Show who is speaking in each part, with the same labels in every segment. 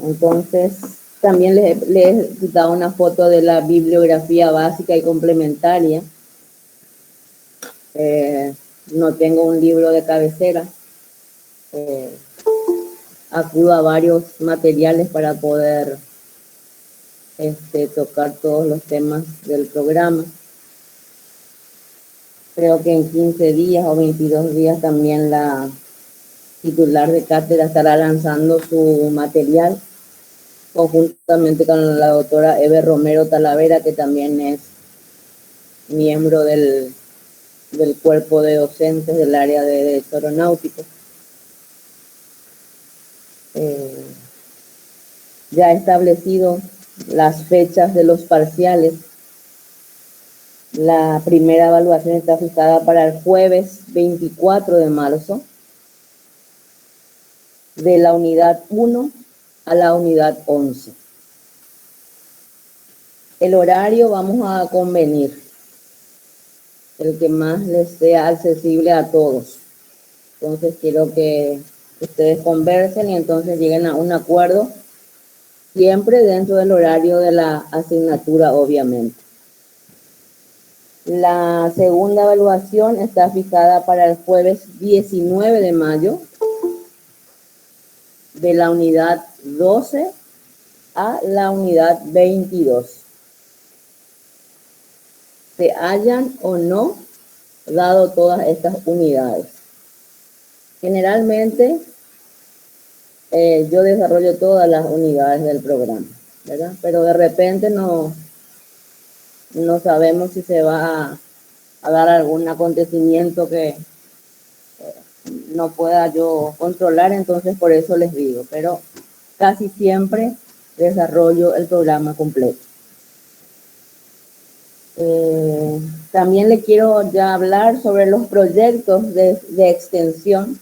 Speaker 1: Entonces, también les he dado una foto de la bibliografía básica y complementaria. No tengo un libro de cabecera. Acudo a varios materiales para poder tocar todos los temas del programa. Creo que en 15 días o 22 días también la titular de cátedra estará lanzando su material conjuntamente con la doctora Eve Romero Talavera, que también es miembro del cuerpo de docentes del área de Derecho Aeronáutico. Ya he establecido las fechas de los parciales. La primera evaluación está fijada para el jueves 24 de marzo, de la unidad 1 a la unidad 11. El horario vamos a convenir, el que más les sea accesible a todos. Entonces quiero que ustedes conversen y entonces lleguen a un acuerdo, siempre dentro del horario de la asignatura, obviamente. La segunda evaluación está fijada para el jueves 19 de mayo, de la unidad 12 a la unidad 22. Se hayan o no dado todas estas unidades. Generalmente yo desarrollo todas las unidades del programa, ¿verdad? Pero de repente no sabemos si se va a dar algún acontecimiento que no pueda yo controlar, entonces por eso les digo, pero casi siempre desarrollo el programa completo. También le quiero ya hablar sobre los proyectos de extensión.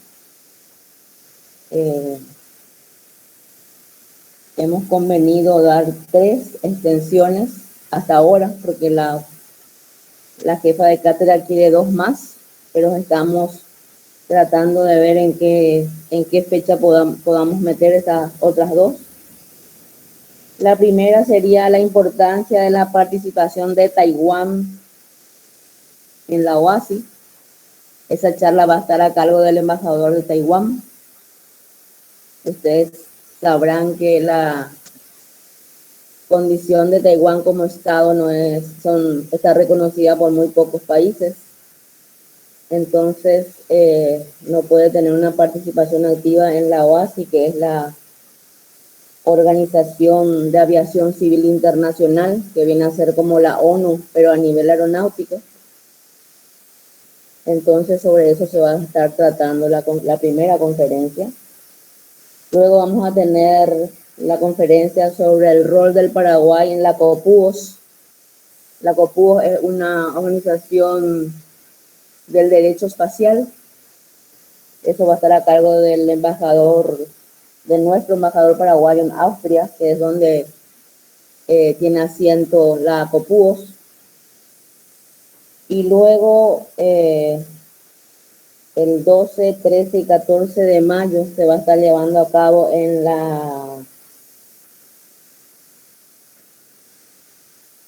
Speaker 1: Hemos convenido dar 3 extensiones hasta ahora, porque la jefa de cátedra quiere 2 más, pero estamos tratando de ver en qué fecha podamos meter esas otras 2. La primera sería la importancia de la participación de Taiwán en la OASI. Esa charla va a estar a cargo del embajador de Taiwán. Ustedes sabrán que la condición de Taiwán como Estado está reconocida por muy pocos países. Entonces, no puede tener una participación activa en la OASI, que es la Organización de Aviación Civil Internacional, que viene a ser como la ONU, pero a nivel aeronáutico. Entonces, sobre eso se va a estar tratando la primera conferencia. Luego vamos a tener la conferencia sobre el rol del Paraguay en la COPUOS. La COPUOS es una organización del derecho espacial. Eso va a estar a cargo del nuestro embajador paraguayo en Austria, que es donde tiene asiento la COPUOS. Y luego el 12, 13 y 14 de mayo se va a estar llevando a cabo en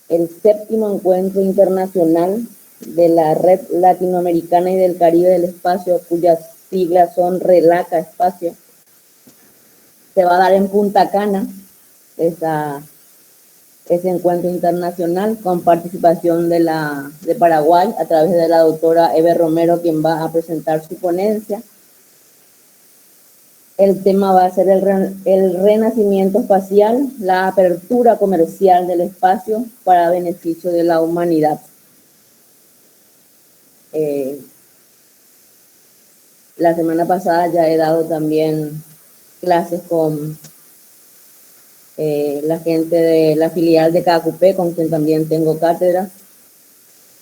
Speaker 1: el 7º encuentro internacional de la Red Latinoamericana y del Caribe del Espacio, cuyas siglas son RELACA Espacio. Se va a dar en Punta Cana ese encuentro internacional con participación de Paraguay a través de la doctora Eve Romero, quien va a presentar su ponencia. El tema va a ser el renacimiento espacial, la apertura comercial del espacio para beneficio de la humanidad. La semana pasada ya he dado también clases con la gente de la filial de CACUPE, con quien también tengo cátedra,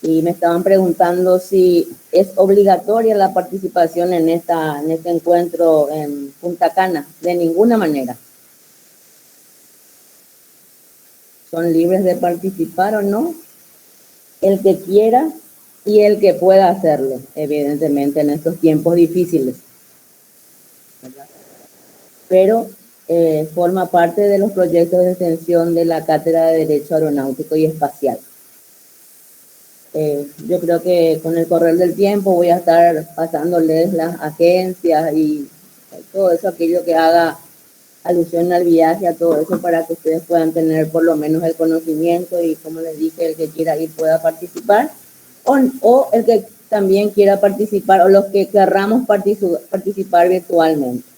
Speaker 1: y me estaban preguntando si es obligatoria la participación en este encuentro en Punta Cana. De ninguna manera. Son libres de participar o no, el que quiera y el que pueda hacerlo, evidentemente en estos tiempos difíciles, ¿verdad? Pero forma parte de los proyectos de extensión de la Cátedra de Derecho Aeronáutico y Espacial. Yo creo que con el correr del tiempo voy a estar pasándoles las agencias y todo eso, aquello que haga alusión al viaje, a todo eso, para que ustedes puedan tener por lo menos el conocimiento y, como les dije, el que quiera ir pueda participar, o el que también quiera participar, o los que querramos participar virtualmente.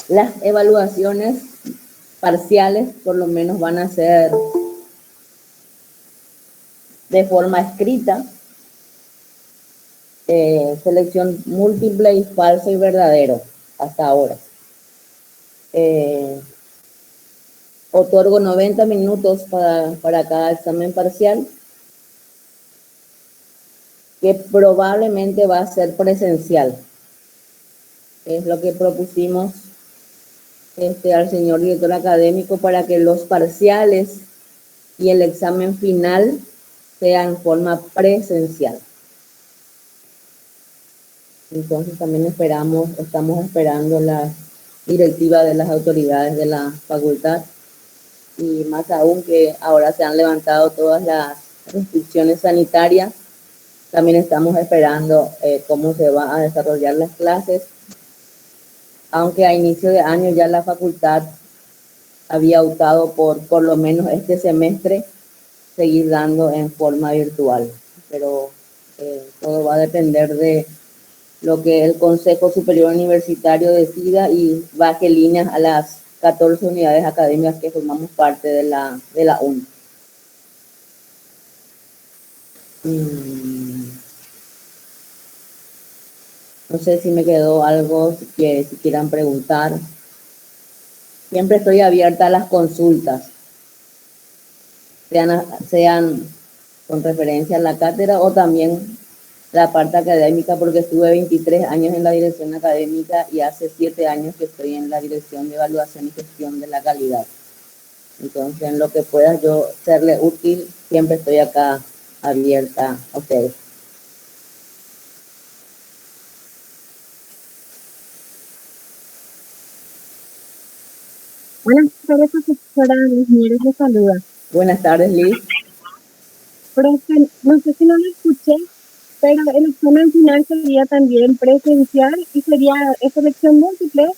Speaker 1: Las evaluaciones parciales por lo menos van a ser de forma escrita, selección múltiple y falso y verdadero hasta ahora. Otorgo 90 minutos para cada examen parcial, que probablemente va a ser presencial. Es lo que propusimos al señor director académico, para que los parciales y el examen final sean en forma presencial. Entonces también estamos esperando la directiva de las autoridades de la facultad, y más aún que ahora se han levantado todas las restricciones sanitarias, también estamos esperando cómo se va a desarrollar las clases, aunque a inicio de año ya la facultad había optado por lo menos este semestre seguir dando en forma virtual, pero todo va a depender de lo que el Consejo Superior Universitario decida y baje líneas a las 14 unidades académicas que formamos parte de la UNE. No sé si me quedó algo si quieran preguntar. Siempre estoy abierta a las consultas, sean con referencia a la cátedra o también la parte académica, porque estuve 23 años en la dirección académica y hace 7 años que estoy en la dirección de evaluación y gestión de la calidad. Entonces, en lo que pueda yo serle útil, siempre estoy acá abierta a ustedes.
Speaker 2: Buenas tardes, profesora Liz Mieres, le saluda.
Speaker 1: Buenas tardes, Liz.
Speaker 2: Profe, no sé si no lo escuché, pero el examen final sería también presencial y sería selección múltiple.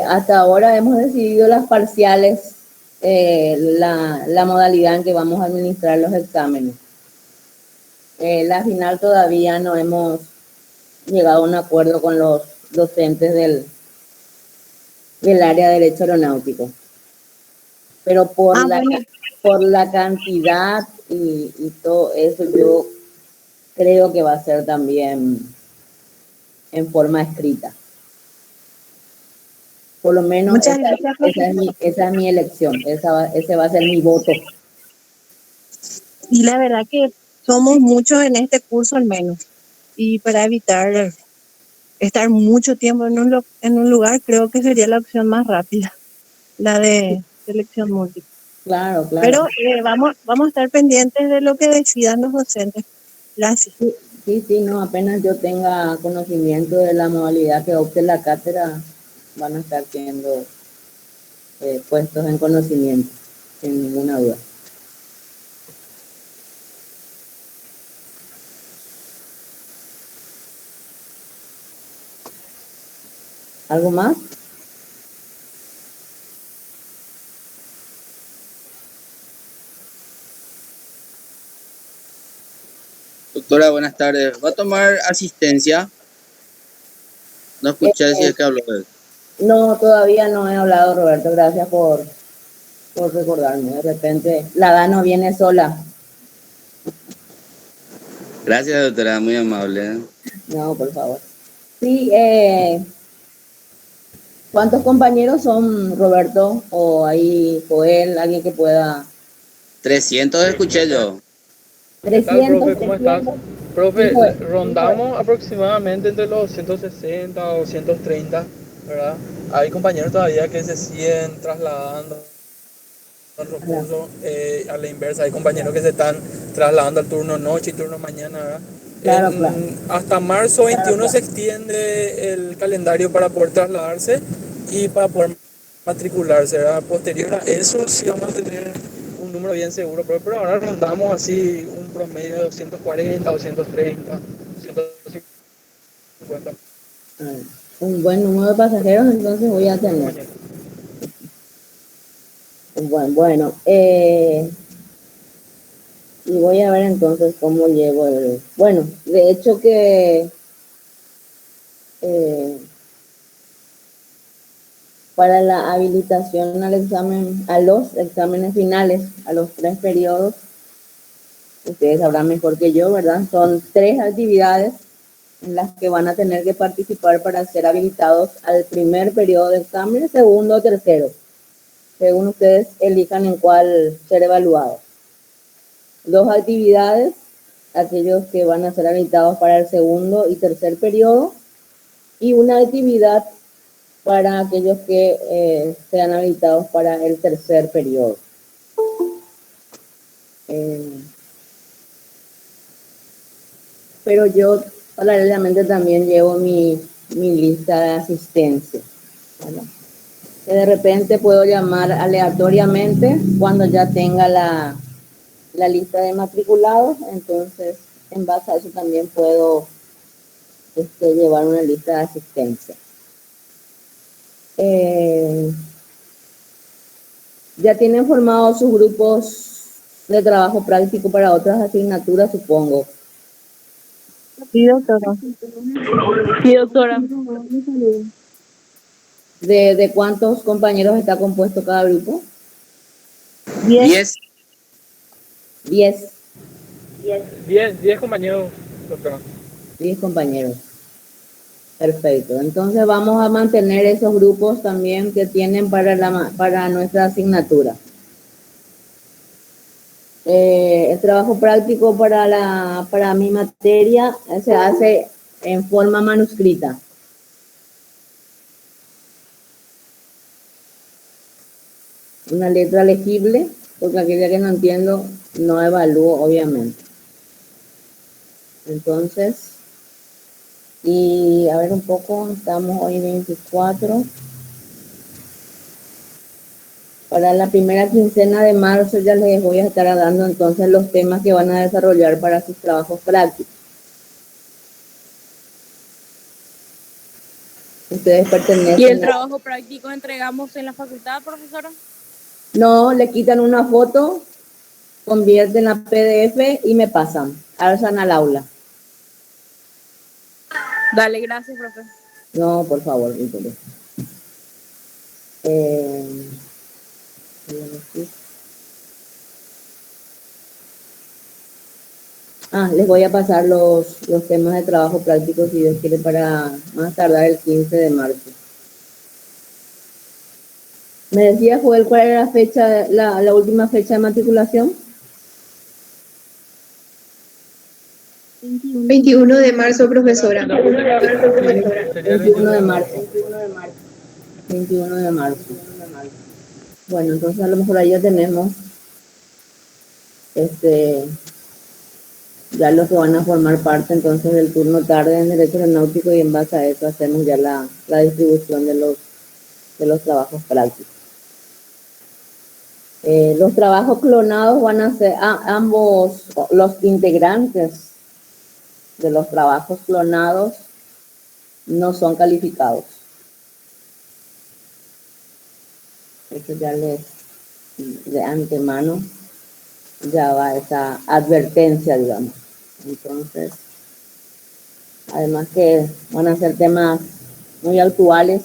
Speaker 1: Hasta ahora hemos decidido las parciales, la modalidad en que vamos a administrar los exámenes. La final todavía no hemos llegado a un acuerdo con los docentes del área de Derecho Aeronáutico. Pero por la cantidad y todo eso, yo creo que va a ser también en forma escrita. Por lo menos esa es mi elección, ese va a ser mi voto.
Speaker 2: Y la verdad que somos muchos en este curso al menos. Y para evitar estar mucho tiempo en un lugar, creo que sería la opción más rápida, la de selección múltiple.
Speaker 1: Claro.
Speaker 2: Pero vamos a estar pendientes de lo que decidan los docentes. Gracias.
Speaker 1: Sí, no, apenas yo tenga conocimiento de la modalidad que opte la cátedra, van a estar siendo puestos en conocimiento, sin ninguna duda. ¿Algo más?
Speaker 3: Doctora, buenas tardes. ¿Va a tomar asistencia? No escuché si es que habló de él.
Speaker 1: No, todavía no he hablado, Roberto. Gracias por recordarme. De repente, la edad no viene sola.
Speaker 3: Gracias, doctora, muy amable.
Speaker 1: No, por favor. Sí, ¿cuántos compañeros son, Roberto? O ahí, Joel, alguien que pueda...
Speaker 3: 300 escuché yo.
Speaker 1: 300,
Speaker 4: profe? ¿Cómo estás? Profe,
Speaker 1: Hijo,
Speaker 4: rondamos aproximadamente entre los 160 o 130, ¿verdad? Hay compañeros todavía que se siguen trasladando a otro curso, a la inversa. Hay compañeros que se están trasladando al turno noche y turno mañana, ¿verdad?
Speaker 1: Claro, claro.
Speaker 4: Hasta marzo 21 se extiende el calendario para poder trasladarse y para poder matricularse, ¿verdad? Posterior a eso, sí vamos a tener un número bien seguro, pero ahora rondamos así un promedio de 240, 230, 150
Speaker 1: Ah, un buen número de pasajeros, entonces voy a tener.
Speaker 4: compañeros.
Speaker 1: Bueno, y voy a ver entonces cómo llevo el... Bueno, de hecho que eh, para la habilitación al examen, a los exámenes finales, a los 3 periodos, ustedes sabrán mejor que yo, ¿verdad? Son 3 actividades en las que van a tener que participar para ser habilitados al primer periodo de examen, segundo o tercero, según ustedes elijan en cuál ser evaluados. 2 actividades, aquellos que van a ser habilitados para el segundo y tercer periodo, y una actividad para aquellos que sean habilitados para el tercer periodo. Pero yo paralelamente también llevo mi lista de asistencia, ¿verdad? Que de repente puedo llamar aleatoriamente cuando ya tenga la lista de matriculados, entonces en base a eso también puedo llevar una lista de asistencia. Ya tienen formados sus grupos de trabajo práctico para otras asignaturas, supongo.
Speaker 2: Sí, doctora.
Speaker 5: Sí, doctora.
Speaker 1: ¿De cuántos compañeros está compuesto cada grupo?
Speaker 3: 10.
Speaker 1: 10.
Speaker 4: 10 compañeros, doctora.
Speaker 1: 10 compañeros. Perfecto. Entonces vamos a mantener esos grupos también que tienen para nuestra asignatura. El trabajo práctico para mi materia se hace en forma manuscrita. Una letra legible, porque aquella que no entiendo no evalúo, obviamente. Entonces, y a ver un poco, estamos hoy 24. Para la primera quincena de marzo ya les voy a estar dando entonces los temas que van a desarrollar para sus trabajos prácticos. Ustedes pertenecen...
Speaker 5: ¿Y el trabajo práctico entregamos en la facultad, profesora?
Speaker 1: No, le quitan una foto, convierten a PDF y me pasan, alzan al aula.
Speaker 5: Dale, gracias, profe.
Speaker 1: No, por favor, Víctor. Les voy a pasar los temas de trabajo práctico, si Dios quiere, para más tardar el 15 de marzo. ¿Me decía, Joel, cuál era la fecha, la última fecha de matriculación?
Speaker 6: 21 de marzo, profesora.
Speaker 1: 21 de marzo. 21 de marzo. Bueno, entonces a lo mejor ahí ya tenemos ya los que van a formar parte entonces del turno tarde en Derecho Aeronáutico, y en base a eso hacemos ya la distribución de los trabajos prácticos. Los trabajos clonados van a ser ambos, los integrantes de los trabajos clonados no son calificados. Eso ya de antemano ya va esa advertencia, digamos. Entonces, además que van a ser temas muy actuales,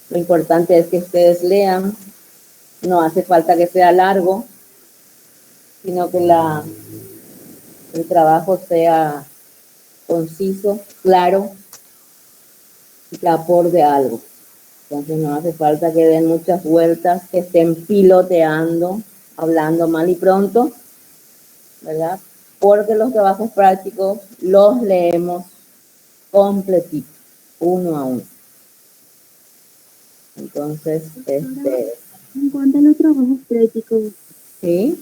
Speaker 1: lo importante es que ustedes lean, no hace falta que sea largo, sino que el trabajo sea conciso, claro, y que aporte algo. Entonces no hace falta que den muchas vueltas, que estén piloteando, hablando mal y pronto, ¿verdad? Porque los trabajos prácticos los leemos completitos, uno a uno. Entonces,
Speaker 7: En cuanto a los trabajos prácticos,
Speaker 1: ¿sí?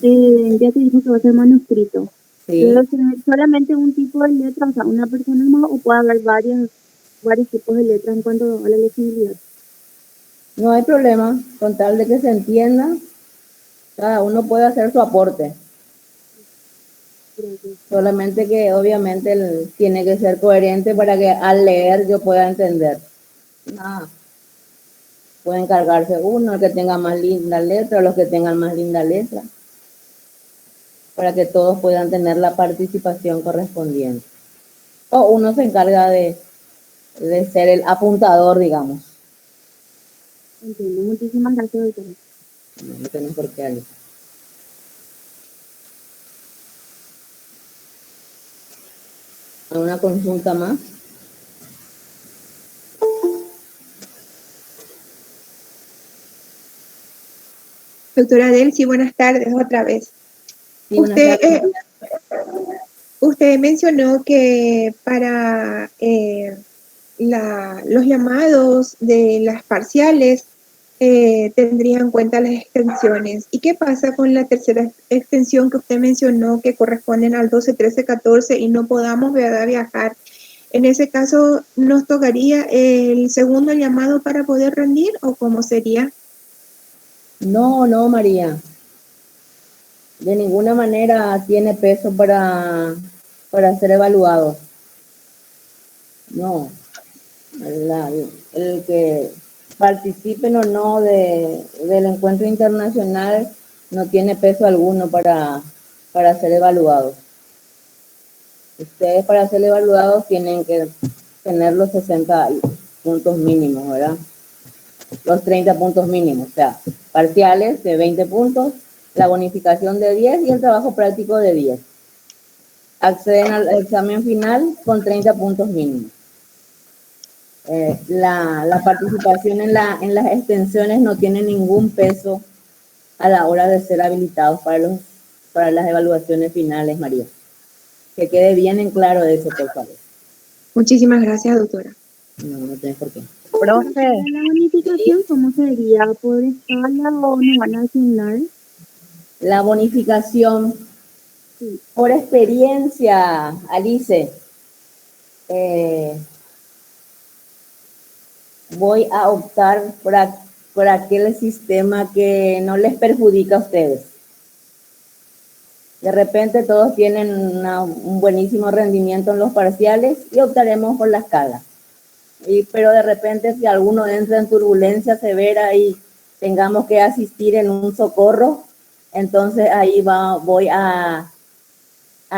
Speaker 7: ya te dijo que va a ser manuscrito.
Speaker 1: Sí,
Speaker 7: Debe ser solamente un tipo de letra, o sea, una persona más, o puede haber varios tipos de letras en cuanto a la legibilidad.
Speaker 1: no hay problema, con tal de que se entienda, cada uno puede hacer su aporte.
Speaker 7: Gracias.
Speaker 1: Solamente que obviamente tiene que ser coherente para que al leer yo pueda entender. Nada. Puede encargarse uno, el que tenga más linda letra, o los que tengan más linda letra, para que todos puedan tener la participación correspondiente. O uno se encarga de ser el apuntador, digamos.
Speaker 7: Entiendo. Muchísimas gracias, doctora.
Speaker 1: No tenemos por qué Alice. ¿Alguna consulta más?
Speaker 6: Doctora Delcy, buenas tardes otra vez.
Speaker 1: Sí, buenas
Speaker 6: Usted,
Speaker 1: tardes.
Speaker 6: usted mencionó que para los llamados de las parciales tendría en cuenta las extensiones. ¿Y qué pasa con la tercera extensión que usted mencionó que corresponden al 12, 13, 14 y no podamos viajar? En ese caso, ¿nos tocaría el segundo llamado para poder rendir o cómo sería?
Speaker 1: No, no, María. De ninguna manera tiene peso para ser evaluado. No. El que participen o no del encuentro internacional no tiene peso alguno para ser evaluados. Ustedes para ser evaluados tienen que tener los 60 puntos mínimos, ¿verdad? Los 30 puntos mínimos, o sea, parciales de 20 puntos, la bonificación de 10 y el trabajo práctico de 10. Acceden al examen final con 30 puntos mínimos. La participación en las extensiones no tiene ningún peso a la hora de ser habilitados para las evaluaciones finales, María. Que quede bien en claro eso, por favor.
Speaker 6: Muchísimas gracias, doctora.
Speaker 1: No, no tienes por qué.
Speaker 2: Profe,
Speaker 7: ¿La bonificación cómo sería? ¿Por escala o nos van a asignar?
Speaker 1: La bonificación
Speaker 7: Sí.
Speaker 1: por experiencia, Alice, voy a optar por aquel sistema que no les perjudica a ustedes. De repente todos tienen un buenísimo rendimiento en los parciales y optaremos por la escala. Pero de repente si alguno entra en turbulencia severa y tengamos que asistir en un socorro, entonces ahí voy a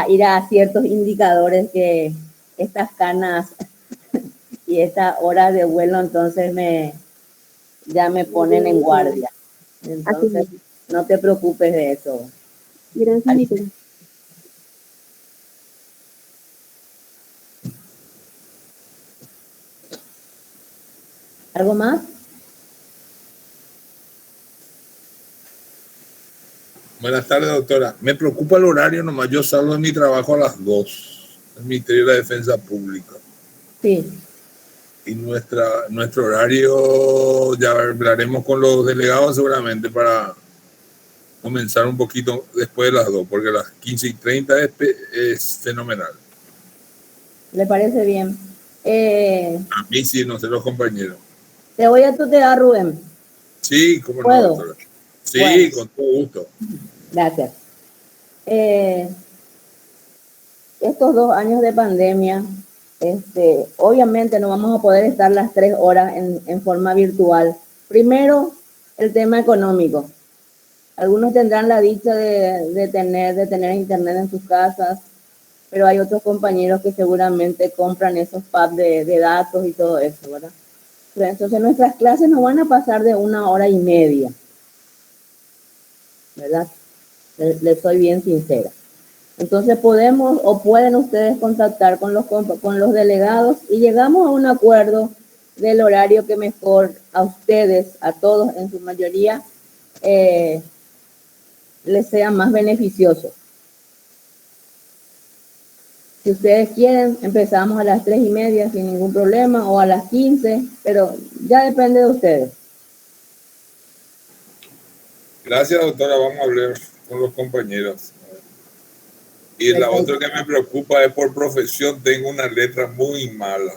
Speaker 1: ir a ciertos indicadores que estas canas y esta hora de vuelo entonces ya me ponen en guardia. Entonces, no te preocupes de eso.
Speaker 7: Gracias, doctora.
Speaker 1: ¿Algo más?
Speaker 8: Buenas tardes, doctora. Me preocupa el horario nomás. Yo salgo de mi trabajo a las 2. El Ministerio de la Defensa Pública.
Speaker 1: Sí.
Speaker 8: Y nuestro horario, ya hablaremos con los delegados seguramente para comenzar un poquito después de las 2, porque a las 15:30 es fenomenal.
Speaker 1: ¿Le parece bien?
Speaker 8: A mí sí, no sé los compañeros.
Speaker 1: Te voy a tutear, Rubén.
Speaker 8: Sí, cómo no,
Speaker 1: ¿Puedo?
Speaker 8: doctora. Sí,
Speaker 1: Bueno.
Speaker 8: con todo gusto.
Speaker 1: Gracias. Estos 2 años de pandemia, obviamente no vamos a poder estar las 3 horas en forma virtual. Primero, el tema económico. Algunos tendrán la dicha de tener internet en sus casas, pero hay otros compañeros que seguramente compran esos packs de datos y todo eso, ¿verdad? Entonces nuestras clases no van a pasar de 1 hora y media, ¿verdad? Les soy bien sincera. Entonces podemos o pueden ustedes contactar con los delegados y llegamos a un acuerdo del horario que mejor a ustedes, a todos en su mayoría, les sea más beneficioso. Si ustedes quieren, empezamos a las 3:30 sin ningún problema o a las 15, pero ya depende de ustedes.
Speaker 8: Gracias, doctora. Vamos a hablar con los compañeros. Y la
Speaker 1: Perfecto.
Speaker 8: otra que me preocupa es por profesión, tengo una letra muy mala.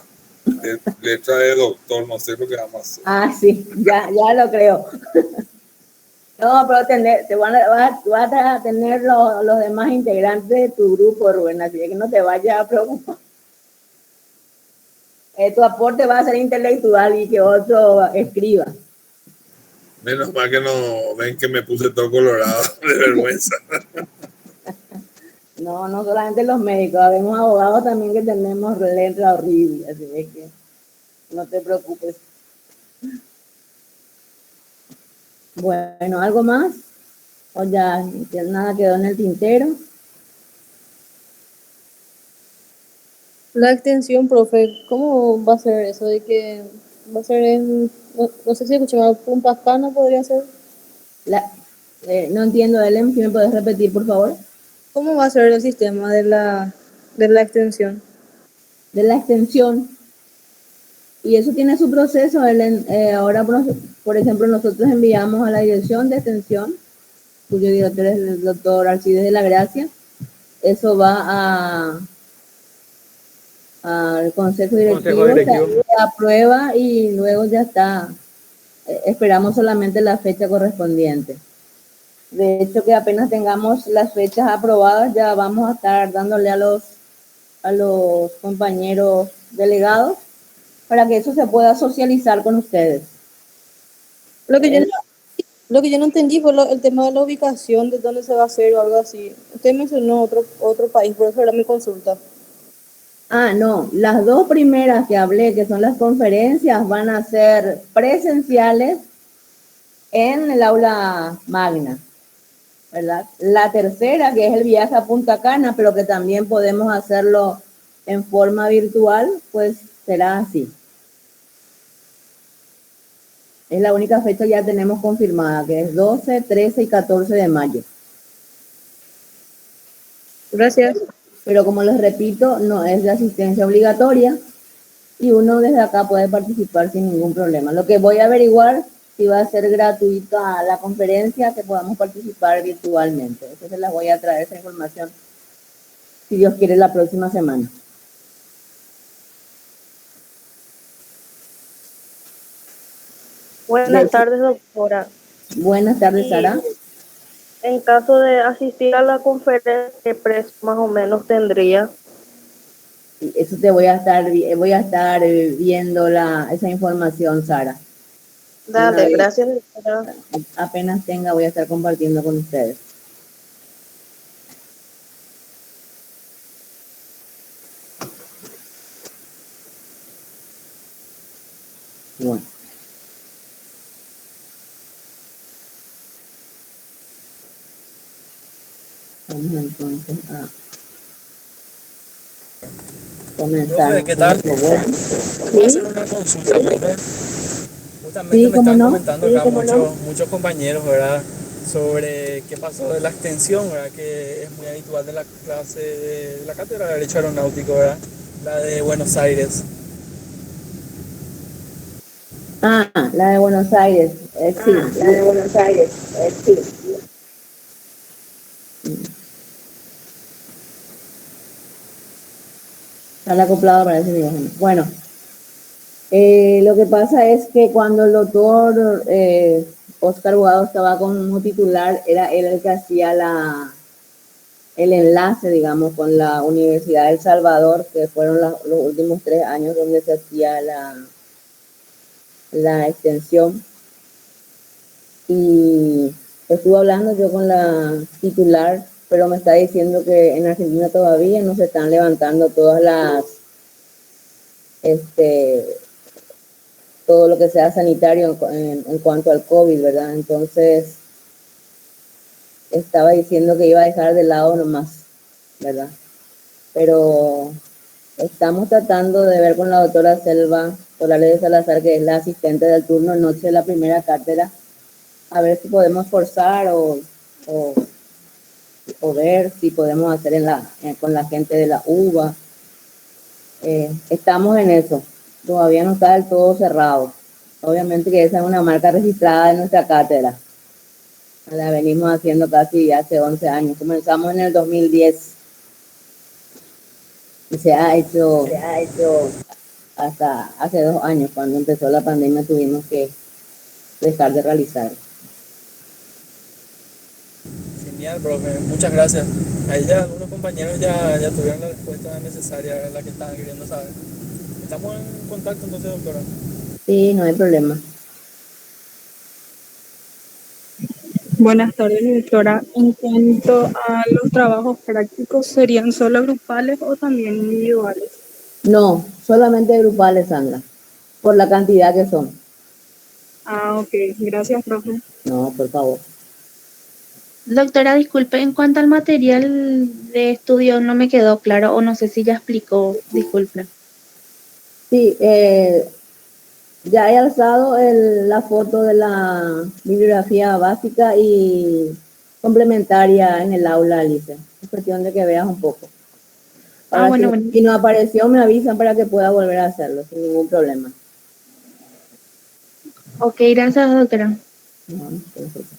Speaker 8: Letra de doctor, no sé lo que vamos a hacer.
Speaker 1: Ah, sí, ya lo creo. No, pero vas a tener los demás integrantes de tu grupo, Rubén, así que no te vayas a preocupar. Tu aporte va a ser intelectual y que otro escriba.
Speaker 8: Menos mal que no ven que me puse todo colorado de vergüenza.
Speaker 1: No solamente los médicos, habemos abogados también que tenemos letra horrible, así es que no te preocupes. Bueno, ¿algo más? O ya nada quedó en el tintero.
Speaker 9: La extensión, profe, ¿cómo va a ser eso de que va a ser en, no sé si escuché mal, Punta Cana podría ser?
Speaker 1: No entiendo, Ellen, si me puedes repetir, por favor.
Speaker 9: ¿Cómo va a ser el sistema de la extensión?
Speaker 1: De la extensión. Y eso tiene su proceso. Ellen. Ahora, por ejemplo, nosotros enviamos a la dirección de extensión, cuyo director es el doctor Alcides de la Gracia. Eso va al consejo directivo, se aprueba y luego ya está. Esperamos solamente la fecha correspondiente. De hecho, que apenas tengamos las fechas aprobadas, ya vamos a estar dándole a los compañeros delegados para que eso se pueda socializar con ustedes.
Speaker 9: Lo que yo no entendí fue el tema de la ubicación, de dónde se va a hacer o algo así. Usted mencionó otro país, por eso era mi consulta.
Speaker 1: Ah, no, las dos primeras que hablé, que son las conferencias, van a ser presenciales en el aula magna, ¿verdad? La tercera, que es el viaje a Punta Cana, pero que también podemos hacerlo en forma virtual, pues será así. Es la única fecha que ya tenemos confirmada, que es 12, 13 y 14 de mayo.
Speaker 9: Gracias.
Speaker 1: Pero como les repito, no es de asistencia obligatoria y uno desde acá puede participar sin ningún problema. Lo que voy a averiguar si va a ser gratuita la conferencia, que podamos participar virtualmente. Entonces les voy a traer esa información, si Dios quiere, la próxima semana.
Speaker 10: Buenas tardes, doctora.
Speaker 1: Buenas tardes, Sara.
Speaker 10: En caso de asistir a la conferencia, ¿qué precio más o menos tendría?
Speaker 1: Eso te voy a estar viendo esa información, Sara.
Speaker 10: Dale, gracias, doctora.
Speaker 1: Apenas tenga, voy a estar compartiendo con ustedes. Bueno. Vamos entonces a comenzar.
Speaker 4: ¿Qué tal?
Speaker 1: ¿Sí?
Speaker 4: Voy a hacer una consulta, profe. Justamente
Speaker 1: Sí,
Speaker 4: me
Speaker 1: ¿cómo
Speaker 4: están
Speaker 1: no?
Speaker 4: comentando acá muchos compañeros, ¿verdad? Sobre qué pasó de la extensión, ¿verdad? Que es muy habitual de la clase de la cátedra de Derecho Aeronáutico, ¿verdad? La de Buenos Aires.
Speaker 1: Ah, la de Buenos Aires. Sí. La de Buenos Aires. Sí. Está acoplado para ese micrófono. Bueno, lo que pasa es que cuando el doctor Oscar Bogado estaba como titular, era él el que hacía el enlace, digamos, con la Universidad de El Salvador, que fueron los últimos 3 años donde se hacía la extensión. Y estuve hablando yo con la titular, pero me está diciendo que en Argentina todavía no se están levantando todas todo lo que sea sanitario en cuanto al COVID, ¿verdad? Entonces, estaba diciendo que iba a dejar de lado nomás, ¿verdad? Pero estamos tratando de ver con la doctora Selva Solares de Salazar, que es la asistente del turno noche de la primera cátedra, a ver si podemos forzar o ver si podemos hacer con la gente de la UBA. Estamos en eso. Todavía no está del todo cerrado. Obviamente que esa es una marca registrada de nuestra cátedra. La venimos haciendo casi hace 11 años. Comenzamos en el 2010 Y se ha hecho hasta hace 2 años, cuando empezó la pandemia, tuvimos que dejar de realizar.
Speaker 4: Genial, profe. Muchas gracias. Ahí ya algunos compañeros ya tuvieron la respuesta necesaria, la que estaban queriendo saber. Estamos en contacto entonces, doctora.
Speaker 1: Sí, no hay problema.
Speaker 11: Buenas tardes, doctora. En cuanto a los trabajos prácticos, ¿serían solo grupales o también individuales?
Speaker 1: No, solamente grupales, Sandra, por la cantidad que son.
Speaker 11: Ah, ok. Gracias, profe.
Speaker 1: No, por favor.
Speaker 12: Doctora, disculpe, en cuanto al material de estudio no me quedó claro o no sé si ya explicó, disculpe.
Speaker 1: Sí, ya he alzado la foto de la bibliografía básica y complementaria en el aula, Alicia. Es cuestión de que veas un poco. Ahora,
Speaker 12: Bueno.
Speaker 1: si no apareció, me avisan para que pueda volver a hacerlo sin ningún problema.
Speaker 12: Ok, gracias, doctora.
Speaker 1: No, perfecto.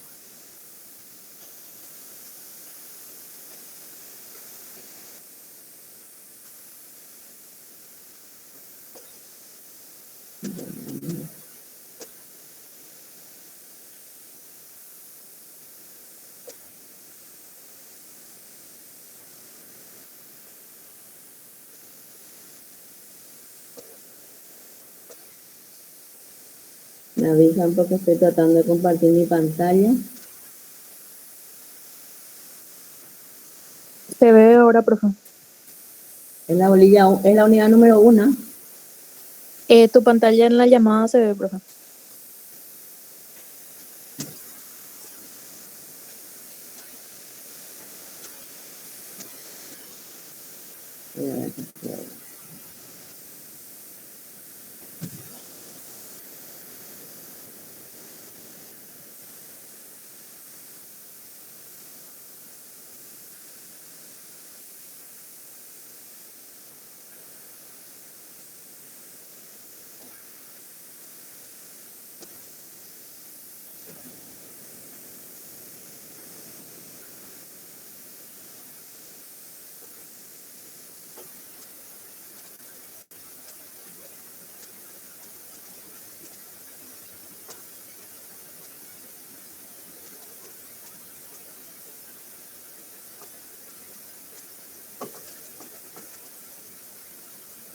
Speaker 1: Me avisan porque estoy tratando de compartir mi pantalla.
Speaker 11: Se ve ahora, profe.
Speaker 1: Es la unidad número 1.
Speaker 11: Tu pantalla en la llamada se ve, profe.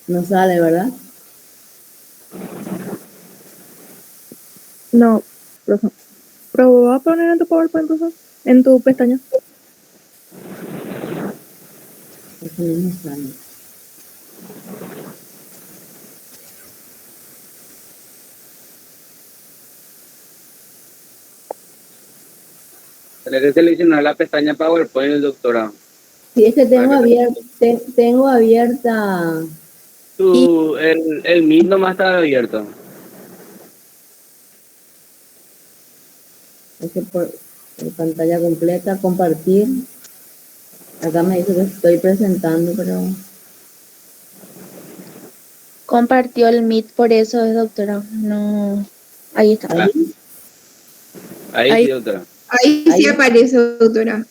Speaker 1: No sale, ¿verdad?
Speaker 11: No, profe. ¿Pero vas a poner en tu PowerPoint, profe? En tu pestaña.
Speaker 1: Eso no me sale.
Speaker 3: Tenés que seleccionar la pestaña PowerPoint, doctora.
Speaker 1: Sí, es que tengo abierta.
Speaker 3: El Meet nomás está abierto.
Speaker 1: Es que por pantalla completa, compartir. Acá me dice que estoy presentando, pero
Speaker 12: Compartió el Meet, por eso es, doctora. No. Ahí está.
Speaker 3: Ahí sí, doctora.
Speaker 6: Ahí sí aparece, doctora.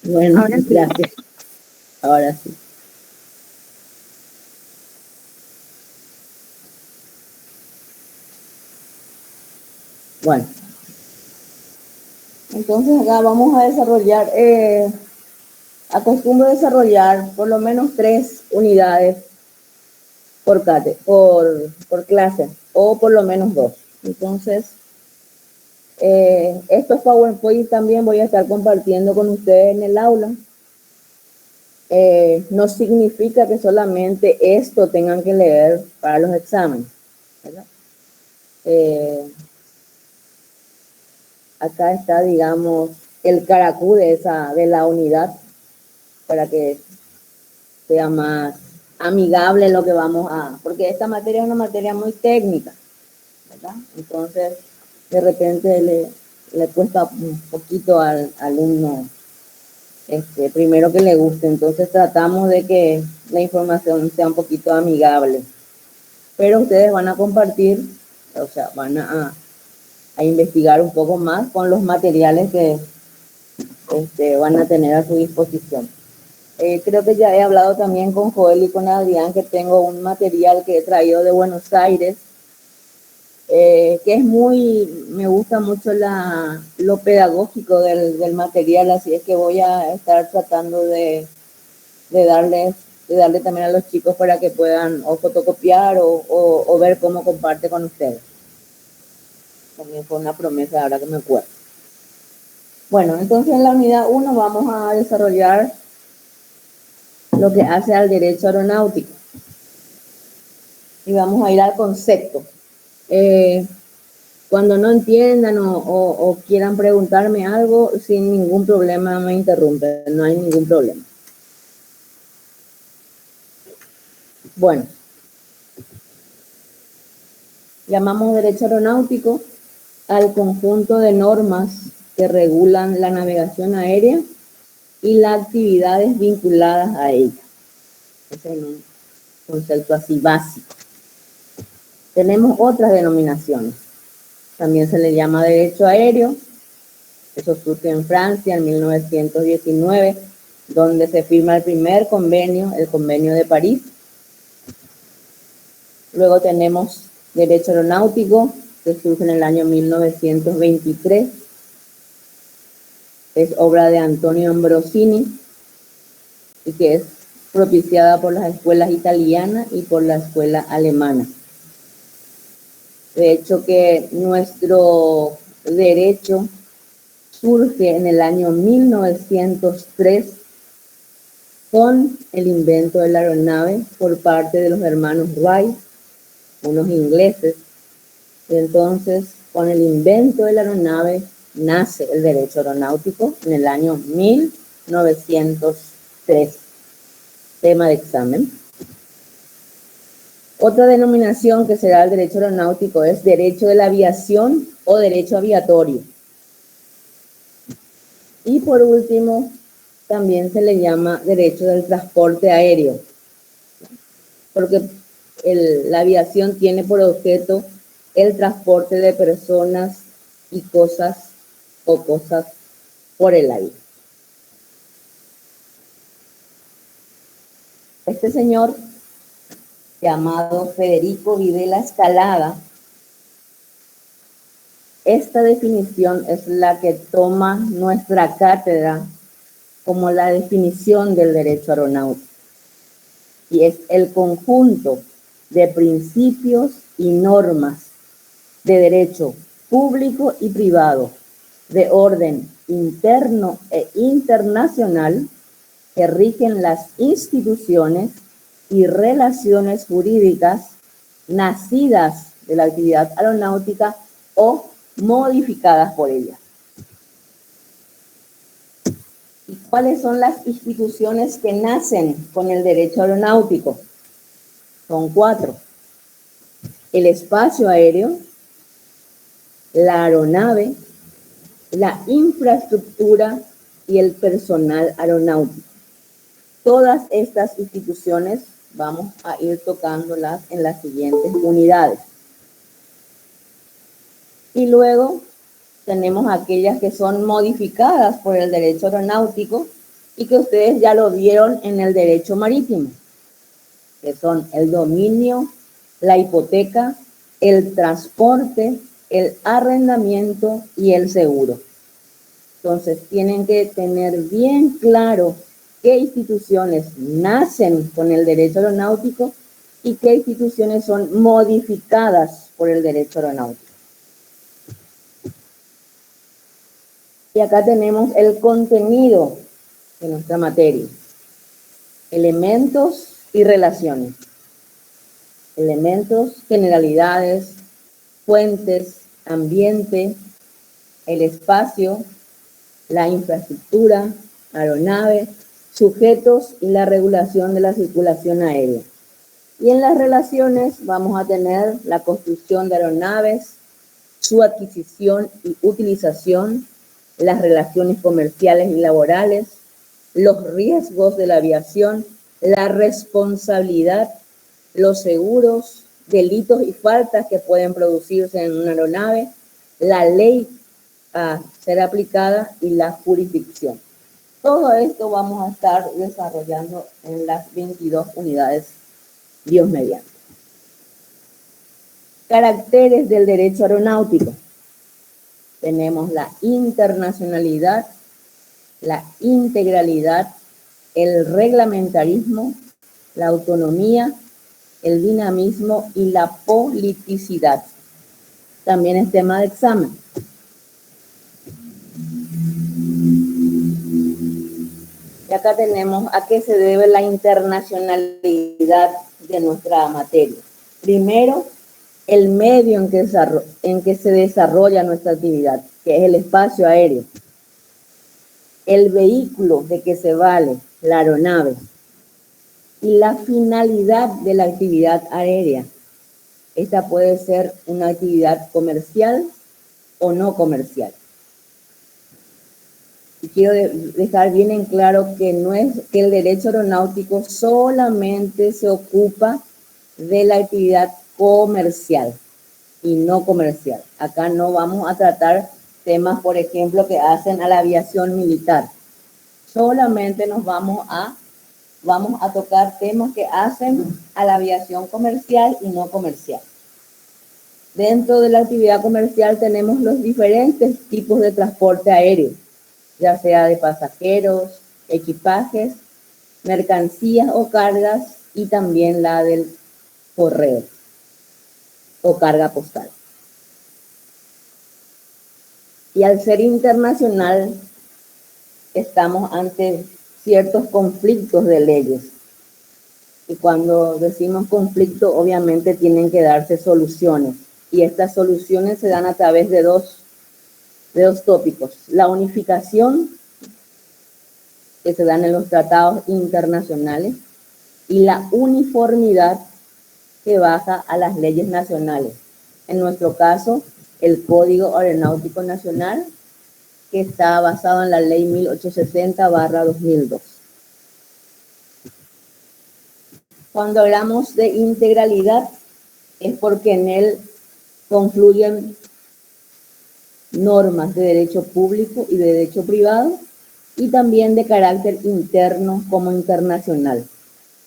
Speaker 1: bueno,
Speaker 12: Ahora sí.
Speaker 1: gracias. Ahora sí. Bueno. Entonces acá vamos a desarrollar, acostumbro desarrollar por lo menos 3 unidades por clase, o por lo menos 2. Entonces, estos PowerPoint también voy a estar compartiendo con ustedes en el aula. No significa que solamente esto tengan que leer para los exámenes, ¿verdad? Acá está, digamos, el caracú de la unidad, para que sea más amigable lo que vamos a, porque esta materia es una materia muy técnica, ¿verdad? Entonces, de repente le cuesta un poquito al alumno, primero que le guste. Entonces tratamos de que la información sea un poquito amigable, pero ustedes van a compartir, o sea, van a investigar un poco más con los materiales que van a tener a su disposición. Creo que ya he hablado también con Joel y con Adrián que tengo un material que he traído de Buenos Aires, que es me gusta mucho lo pedagógico del material, así es que voy a estar tratando de darle también a los chicos para que puedan o fotocopiar o ver cómo comparte con ustedes. También fue una promesa ahora que me acuerdo. Bueno, entonces en la unidad 1 vamos a desarrollar lo que hace al derecho aeronáutico. Y vamos a ir al concepto. Cuando no entiendan o quieran preguntarme algo, sin ningún problema me interrumpen, no hay ningún problema. Bueno, llamamos derecho aeronáutico al conjunto de normas que regulan la navegación aérea y las actividades vinculadas a ella. Ese es un concepto así básico. Tenemos otras denominaciones. También se le llama derecho aéreo. Eso surge en Francia en 1919, donde se firma el primer convenio, el Convenio de París. Luego tenemos derecho aeronáutico, que surge en el año 1923. Es obra de Antonio Ambrosini y que es propiciada por las escuelas italianas y por la escuela alemana. De hecho que nuestro derecho surge en el año 1903 con el invento de la aeronave por parte de los hermanos Wright, unos ingleses. Y entonces, con el invento de la aeronave, nace el derecho aeronáutico en el año 1903. Tema de examen. Otra denominación que será el derecho aeronáutico es derecho de la aviación o derecho aviatorio. Y por último, también se le llama derecho del transporte aéreo, porque la aviación tiene por objeto el transporte de personas y cosas o cosas por el aire. Este señor, llamado Federico Videla Escalada, esta definición es la que toma nuestra cátedra como la definición del derecho aeronáutico. Y es el conjunto de principios y normas de derecho público y privado, de orden interno e internacional, que rigen las instituciones y relaciones jurídicas nacidas de la actividad aeronáutica o modificadas por ella. ¿Y cuáles son las instituciones que nacen con el derecho aeronáutico? Son 4. El espacio aéreo, la aeronave, la infraestructura y el personal aeronáutico. Todas estas instituciones vamos a ir tocándolas en las siguientes unidades. Y luego tenemos aquellas que son modificadas por el derecho aeronáutico y que ustedes ya lo vieron en el derecho marítimo, que son el dominio, la hipoteca, el transporte, el arrendamiento y el seguro. Entonces tienen que tener bien claro qué instituciones nacen con el derecho aeronáutico y qué instituciones son modificadas por el derecho aeronáutico. Y acá tenemos el contenido de nuestra materia. Elementos y relaciones. Elementos, generalidades, fuentes, ambiente, el espacio, la infraestructura, aeronave, sujetos y la regulación de la circulación aérea. Y en las relaciones vamos a tener la construcción de aeronaves, su adquisición y utilización, las relaciones comerciales y laborales, los riesgos de la aviación, la responsabilidad, los seguros, delitos y faltas que pueden producirse en una aeronave, la ley a ser aplicada y la jurisdicción. Todo esto vamos a estar desarrollando en las 22 unidades, Dios mediante. Caracteres del derecho aeronáutico. Tenemos la internacionalidad, la integralidad, el reglamentarismo, la autonomía, el dinamismo y la politicidad. También es tema de examen. Y acá tenemos a qué se debe la internacionalidad de nuestra materia. Primero, el medio en que se desarrolla nuestra actividad, que es el espacio aéreo. El vehículo de que se vale, la aeronave. Y la finalidad de la actividad aérea. Esta puede ser una actividad comercial o no comercial. Y quiero dejar bien en claro que no es que el derecho aeronáutico solamente se ocupa de la actividad comercial y no comercial. Acá no vamos a tratar temas, por ejemplo, que hacen a la aviación militar. Solamente nos vamos a tocar temas que hacen a la aviación comercial y no comercial. Dentro de la actividad comercial tenemos los diferentes tipos de transporte aéreo, ya sea de pasajeros, equipajes, mercancías o cargas, y también la del correo o carga postal. Y al ser internacional, estamos ante ciertos conflictos de leyes. Y cuando decimos conflicto, obviamente tienen que darse soluciones. Y estas soluciones se dan a través de dos tópicos. La unificación, que se dan en los tratados internacionales, y la uniformidad, que baja a las leyes nacionales. En nuestro caso, el Código Aeronáutico Nacional, que está basado en la Ley 1860/2002. Cuando hablamos de integralidad, es porque en él confluyen normas de derecho público y de derecho privado, y también de carácter interno como internacional.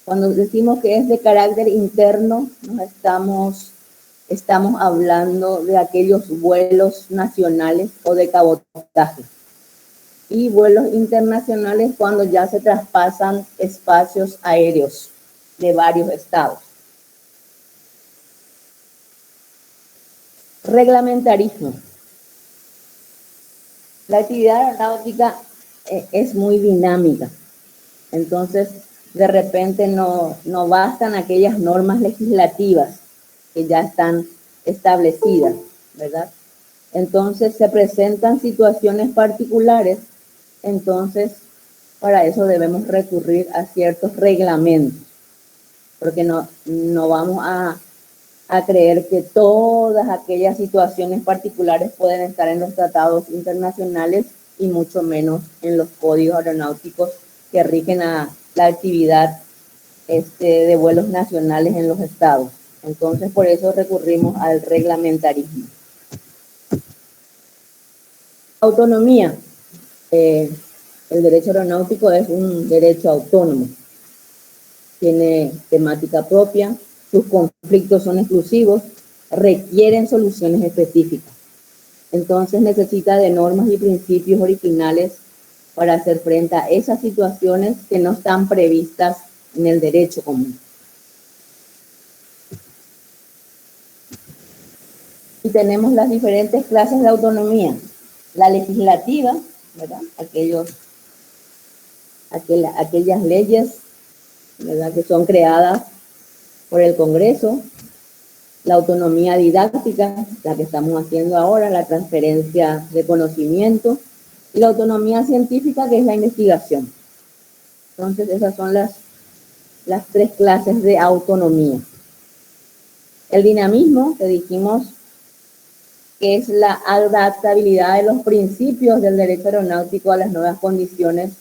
Speaker 1: Cuando decimos que es de carácter interno, estamos hablando de aquellos vuelos nacionales o de cabotaje. Y vuelos internacionales cuando ya se traspasan espacios aéreos de varios estados. Reglamentarismo. La actividad aeronáutica es muy dinámica. Entonces, de repente no bastan aquellas normas legislativas que ya están establecidas, ¿verdad? Entonces se presentan situaciones particulares, entonces para eso debemos recurrir a ciertos reglamentos, porque no vamos a creer que todas aquellas situaciones particulares pueden estar en los tratados internacionales y mucho menos en los códigos aeronáuticos que rigen a la actividad de vuelos nacionales en los estados. Entonces, por eso recurrimos al reglamentarismo. Autonomía. El derecho aeronáutico es un derecho autónomo. Tiene temática propia, sus conflictos son exclusivos, requieren soluciones específicas. Entonces, necesita de normas y principios originales para hacer frente a esas situaciones que no están previstas en el derecho común. Y tenemos las diferentes clases de autonomía. La legislativa, ¿verdad? Aquellas leyes, ¿verdad?, que son creadas por el Congreso. La autonomía didáctica, la que estamos haciendo ahora, la transferencia de conocimiento. Y la autonomía científica, que es la investigación. Entonces, esas son las tres clases de autonomía. El dinamismo, que dijimos que es la adaptabilidad de los principios del derecho aeronáutico a las nuevas condiciones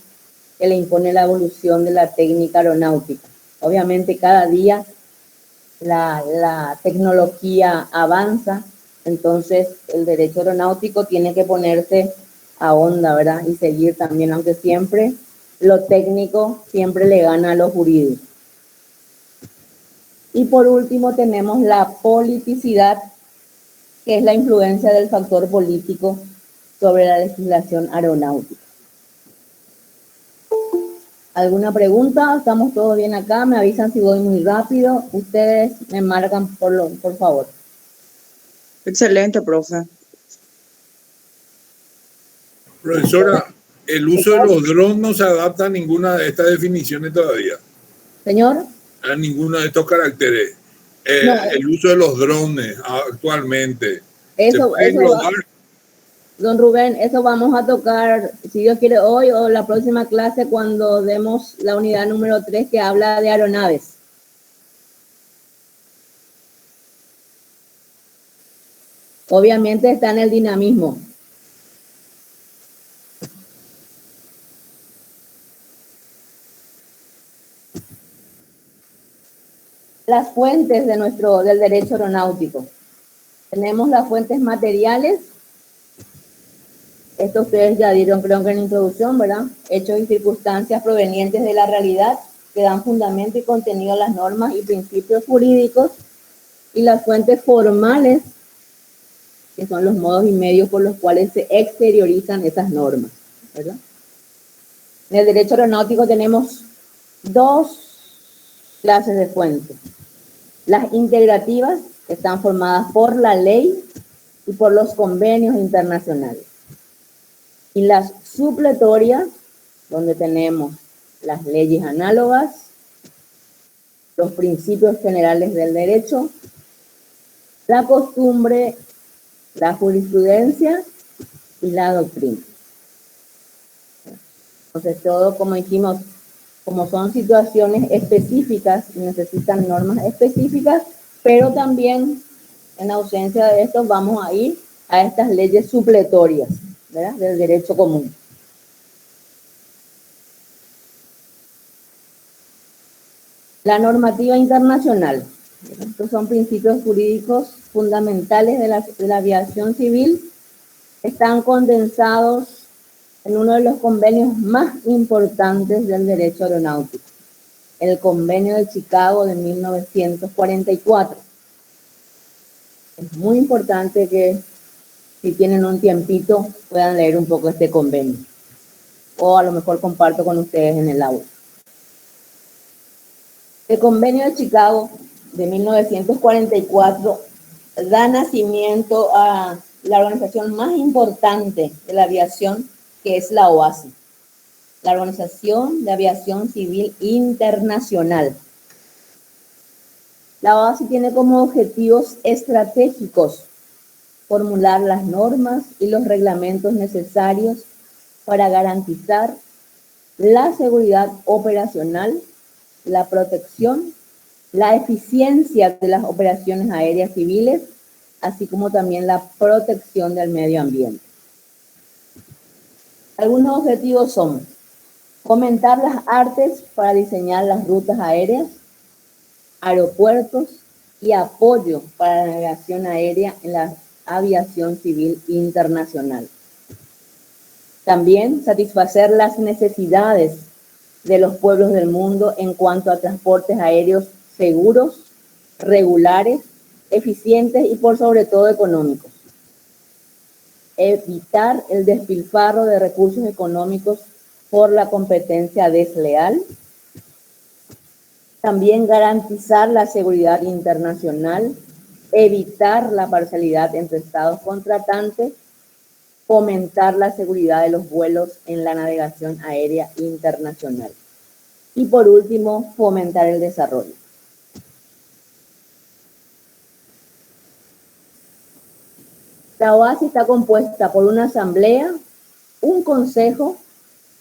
Speaker 1: que le impone la evolución de la técnica aeronáutica. Obviamente, cada día la tecnología avanza, entonces el derecho aeronáutico tiene que ponerse a onda, ¿verdad? Y seguir también, aunque siempre lo técnico siempre le gana a lo jurídico. Y por último tenemos la politicidad, que es la influencia del factor político sobre la legislación aeronáutica. ¿Alguna pregunta? ¿Estamos todos bien acá? Me avisan si voy muy rápido. Ustedes me marcan por favor.
Speaker 13: Excelente, profe.
Speaker 8: Profesora, el uso de los drones no se adapta a ninguna de estas definiciones todavía.
Speaker 1: Señor.
Speaker 8: A ninguno de estos caracteres.
Speaker 1: No.
Speaker 8: El uso de los drones actualmente.
Speaker 1: Eso don Rubén, eso vamos a tocar, si Dios quiere, hoy o la próxima clase cuando demos la unidad número 3 que habla de aeronaves. Obviamente está en el dinamismo. Las fuentes del derecho aeronáutico. Tenemos las fuentes materiales. Esto ustedes ya dieron, creo que en la introducción, ¿verdad? Hechos y circunstancias provenientes de la realidad que dan fundamento y contenido a las normas y principios jurídicos. Y las fuentes formales, que son los modos y medios por los cuales se exteriorizan esas normas, ¿verdad? En el derecho aeronáutico tenemos dos clases de fuentes. Las integrativas, que están formadas por la ley y por los convenios internacionales. Y las supletorias, donde tenemos las leyes análogas, los principios generales del derecho, la costumbre, la jurisprudencia y la doctrina. Entonces, todo, como dijimos, como son situaciones específicas y necesitan normas específicas, pero también en ausencia de esto vamos a ir a estas leyes supletorias, ¿verdad? Del derecho común. La normativa internacional. Estos son principios jurídicos fundamentales de la aviación civil. Están condensados en uno de los convenios más importantes del derecho aeronáutico, el Convenio de Chicago de 1944. Es muy importante que, si tienen un tiempito, puedan leer un poco este convenio. O a lo mejor comparto con ustedes en el aula. El Convenio de Chicago de 1944 da nacimiento a la organización más importante de la aviación, que es la OASI, la Organización de Aviación Civil Internacional. La OASI tiene como objetivos estratégicos formular las normas y los reglamentos necesarios para garantizar la seguridad operacional, la protección, la eficiencia de las operaciones aéreas civiles, así como también la protección del medio ambiente. Algunos objetivos son fomentar las artes para diseñar las rutas aéreas, aeropuertos y apoyo para la navegación aérea en la aviación civil internacional. También satisfacer las necesidades de los pueblos del mundo en cuanto a transportes aéreos seguros, regulares, eficientes y por sobre todo económicos. Evitar el despilfarro de recursos económicos por la competencia desleal. También garantizar la seguridad internacional, evitar la parcialidad entre estados contratantes, fomentar la seguridad de los vuelos en la navegación aérea internacional. Y por último, fomentar el desarrollo. La OASI está compuesta por una asamblea, un consejo,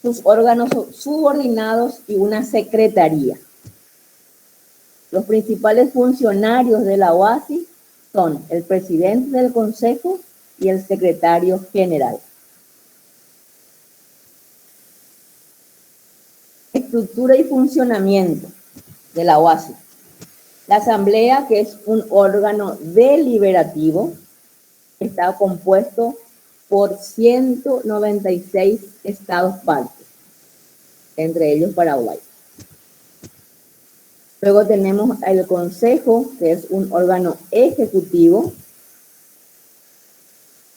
Speaker 1: sus órganos subordinados y una secretaría. Los principales funcionarios de la OASI son el presidente del consejo y el secretario general. Estructura y funcionamiento de la OASI. La asamblea, que es un órgano deliberativo, está compuesto por 196 estados partes. entre ellos Paraguay. Luego tenemos el Consejo, que es un órgano ejecutivo.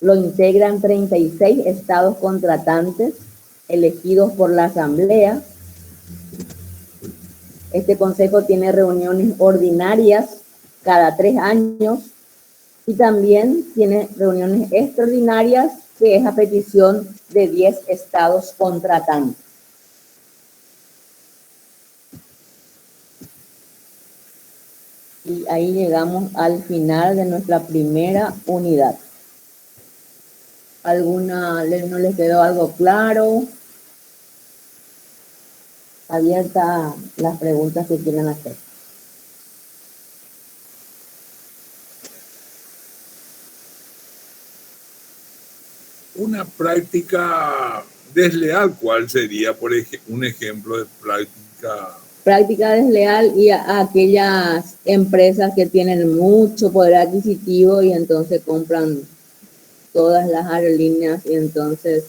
Speaker 1: Lo integran 36 estados contratantes elegidos por la Asamblea. Este consejo tiene reuniones ordinarias cada 3 años y también tiene reuniones extraordinarias, que es a petición de 10 estados contratantes. Y ahí llegamos al final de nuestra primera unidad. ¿Alguna no les quedó algo claro? Abierta las preguntas que quieran hacer.
Speaker 8: Una práctica desleal, ¿cuál sería un ejemplo de práctica?
Speaker 1: Práctica desleal y a aquellas empresas que tienen mucho poder adquisitivo y entonces compran todas las aerolíneas y entonces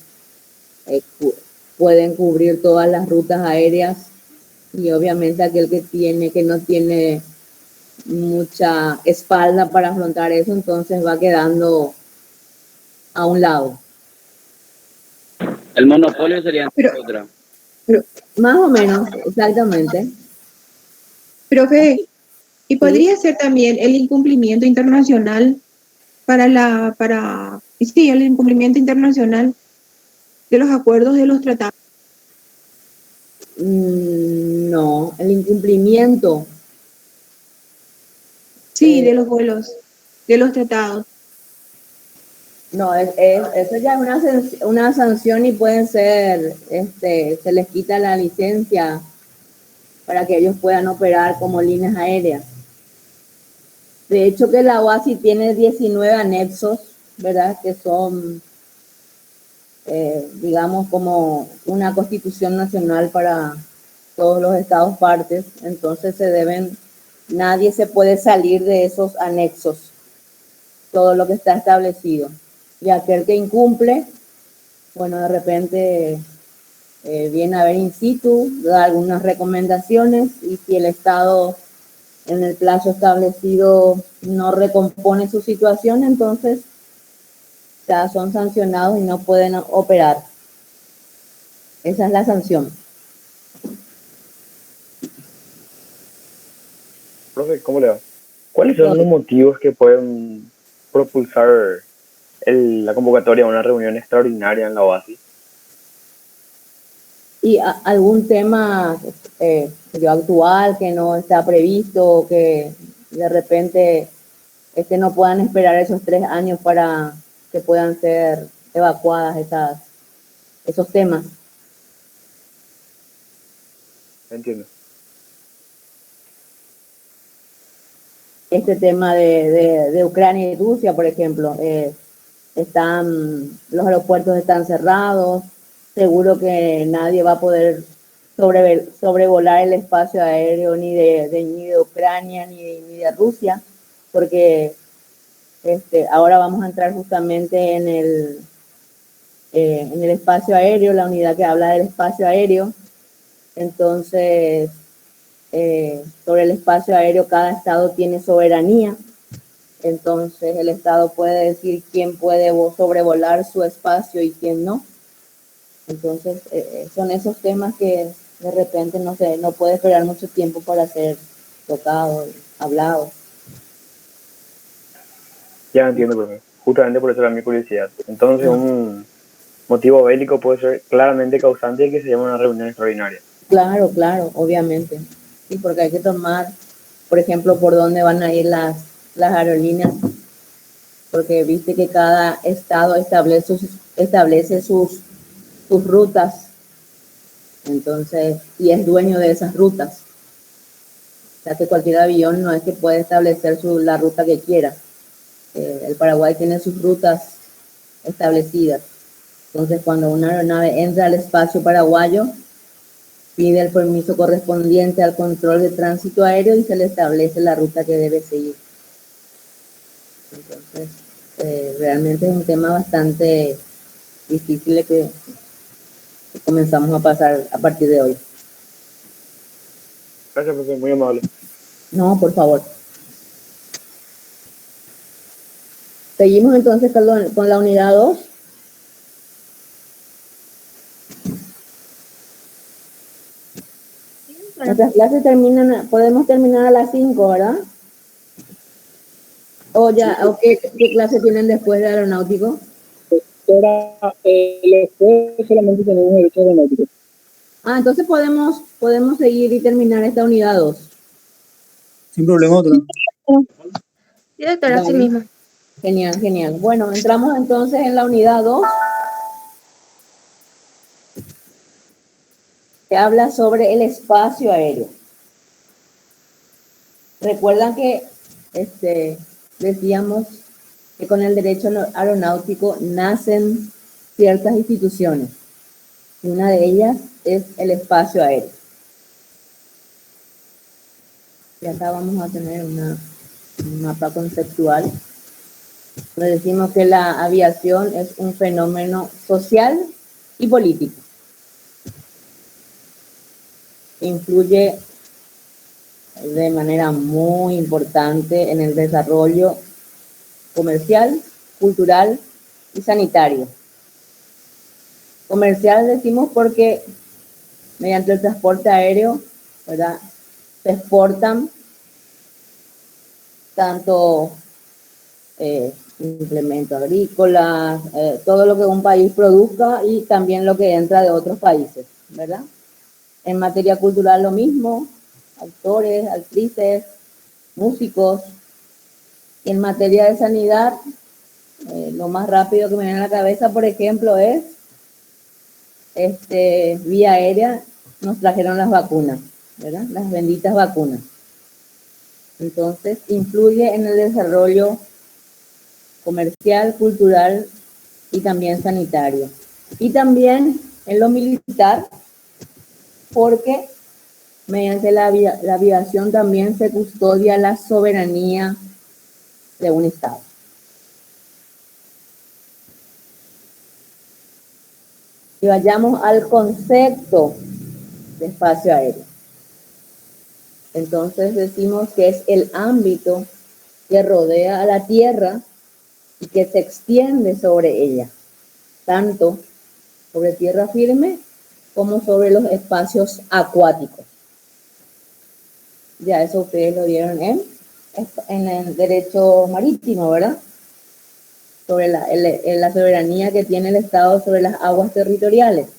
Speaker 1: pueden cubrir todas las rutas aéreas, y obviamente aquel que no tiene mucha espalda para afrontar eso, entonces va quedando a un lado.
Speaker 3: El monopolio sería otra.
Speaker 1: Más o menos, exactamente.
Speaker 6: Profe, ¿y podría ser también el incumplimiento internacional el incumplimiento internacional de los acuerdos de los tratados?
Speaker 1: No, el incumplimiento.
Speaker 6: Sí, de los vuelos, de los tratados.
Speaker 1: No, eso ya es una sanción y pueden ser, se les quita la licencia para que ellos puedan operar como líneas aéreas. De hecho, que la OASI tiene 19 anexos, ¿verdad? Que son, digamos, como una constitución nacional para todos los estados partes. Entonces nadie se puede salir de esos anexos, todo lo que está establecido. Y aquel que incumple, bueno, de repente viene a ver in situ, da algunas recomendaciones, y si el Estado en el plazo establecido no recompone su situación, entonces ya son sancionados y no pueden operar. Esa es la sanción.
Speaker 14: Profe, ¿cómo le va? ¿Cuáles son los motivos que pueden propulsar la convocatoria a una reunión extraordinaria en la OASI?
Speaker 1: ¿Y algún tema actual que no está previsto, que de repente no puedan esperar esos 3 años para que puedan ser evacuadas esos temas?
Speaker 14: Entiendo.
Speaker 1: Este tema de Ucrania y Rusia, por ejemplo, los aeropuertos están cerrados, seguro que nadie va a poder sobrevolar el espacio aéreo ni de Ucrania ni de Rusia, porque ahora vamos a entrar justamente en el espacio aéreo, la unidad que habla del espacio aéreo. Entonces, sobre el espacio aéreo, cada estado tiene soberanía. Entonces, el estado puede decir quién puede sobrevolar su espacio y quién no. Entonces, son esos temas que de repente no puede esperar mucho tiempo para ser tocado, hablado.
Speaker 14: Ya entiendo, profe. Justamente por eso era mi curiosidad. Entonces, un motivo bélico puede ser claramente causante de que se llame una reunión extraordinaria.
Speaker 1: Claro, obviamente. Sí, porque hay que tomar, por ejemplo, por dónde van a ir las aerolíneas, porque viste que cada estado establece sus rutas, entonces, y es dueño de esas rutas. O sea, que cualquier avión no es que puede establecer la ruta que quiera. El Paraguay tiene sus rutas establecidas. Entonces, cuando una aeronave entra al espacio paraguayo, pide el permiso correspondiente al control de tránsito aéreo y se le establece la ruta que debe seguir. Entonces, realmente es un tema bastante difícil Comenzamos a pasar a partir de hoy.
Speaker 14: Gracias, profe, muy amable.
Speaker 1: No, por favor. Seguimos entonces con la unidad 2. Nuestras clases terminan, podemos terminar a las 5, ¿verdad? O ya, ¿o qué clase tienen después de aeronáutico?
Speaker 15: Después solamente tenemos derecho aeronáutico.
Speaker 1: Ah, entonces podemos seguir y terminar esta unidad 2.
Speaker 15: Sin problema, doctora.
Speaker 12: Sí, doctora, así
Speaker 1: Vale.
Speaker 12: mismo.
Speaker 1: Genial, genial. Bueno, entramos entonces en la unidad 2. Que habla sobre el espacio aéreo. Recuerdan que decíamos que con el derecho aeronáutico nacen ciertas instituciones. Y una de ellas es el espacio aéreo. Y acá vamos a tener un mapa conceptual. Donde decimos que la aviación es un fenómeno social y político. Influye de manera muy importante en el desarrollo comercial, cultural y sanitario. Comercial decimos porque mediante el transporte aéreo, ¿verdad?, se exportan tanto implementos agrícolas, todo lo que un país produzca y también lo que entra de otros países, ¿verdad? En materia cultural lo mismo, actores, actrices, músicos. Y en materia de sanidad, lo más rápido que me viene a la cabeza, por ejemplo, es vía aérea nos trajeron las vacunas, ¿verdad? Las benditas vacunas. Entonces, influye en el desarrollo comercial, cultural y también sanitario. Y también en lo militar, porque mediante la aviación también se custodia la soberanía de un Estado. Y vayamos al concepto de espacio aéreo. Entonces decimos que es el ámbito que rodea a la Tierra y que se extiende sobre ella, tanto sobre tierra firme como sobre los espacios acuáticos. Ya eso ustedes lo vieron en el derecho marítimo, ¿verdad? Sobre la soberanía que tiene el Estado sobre las aguas territoriales,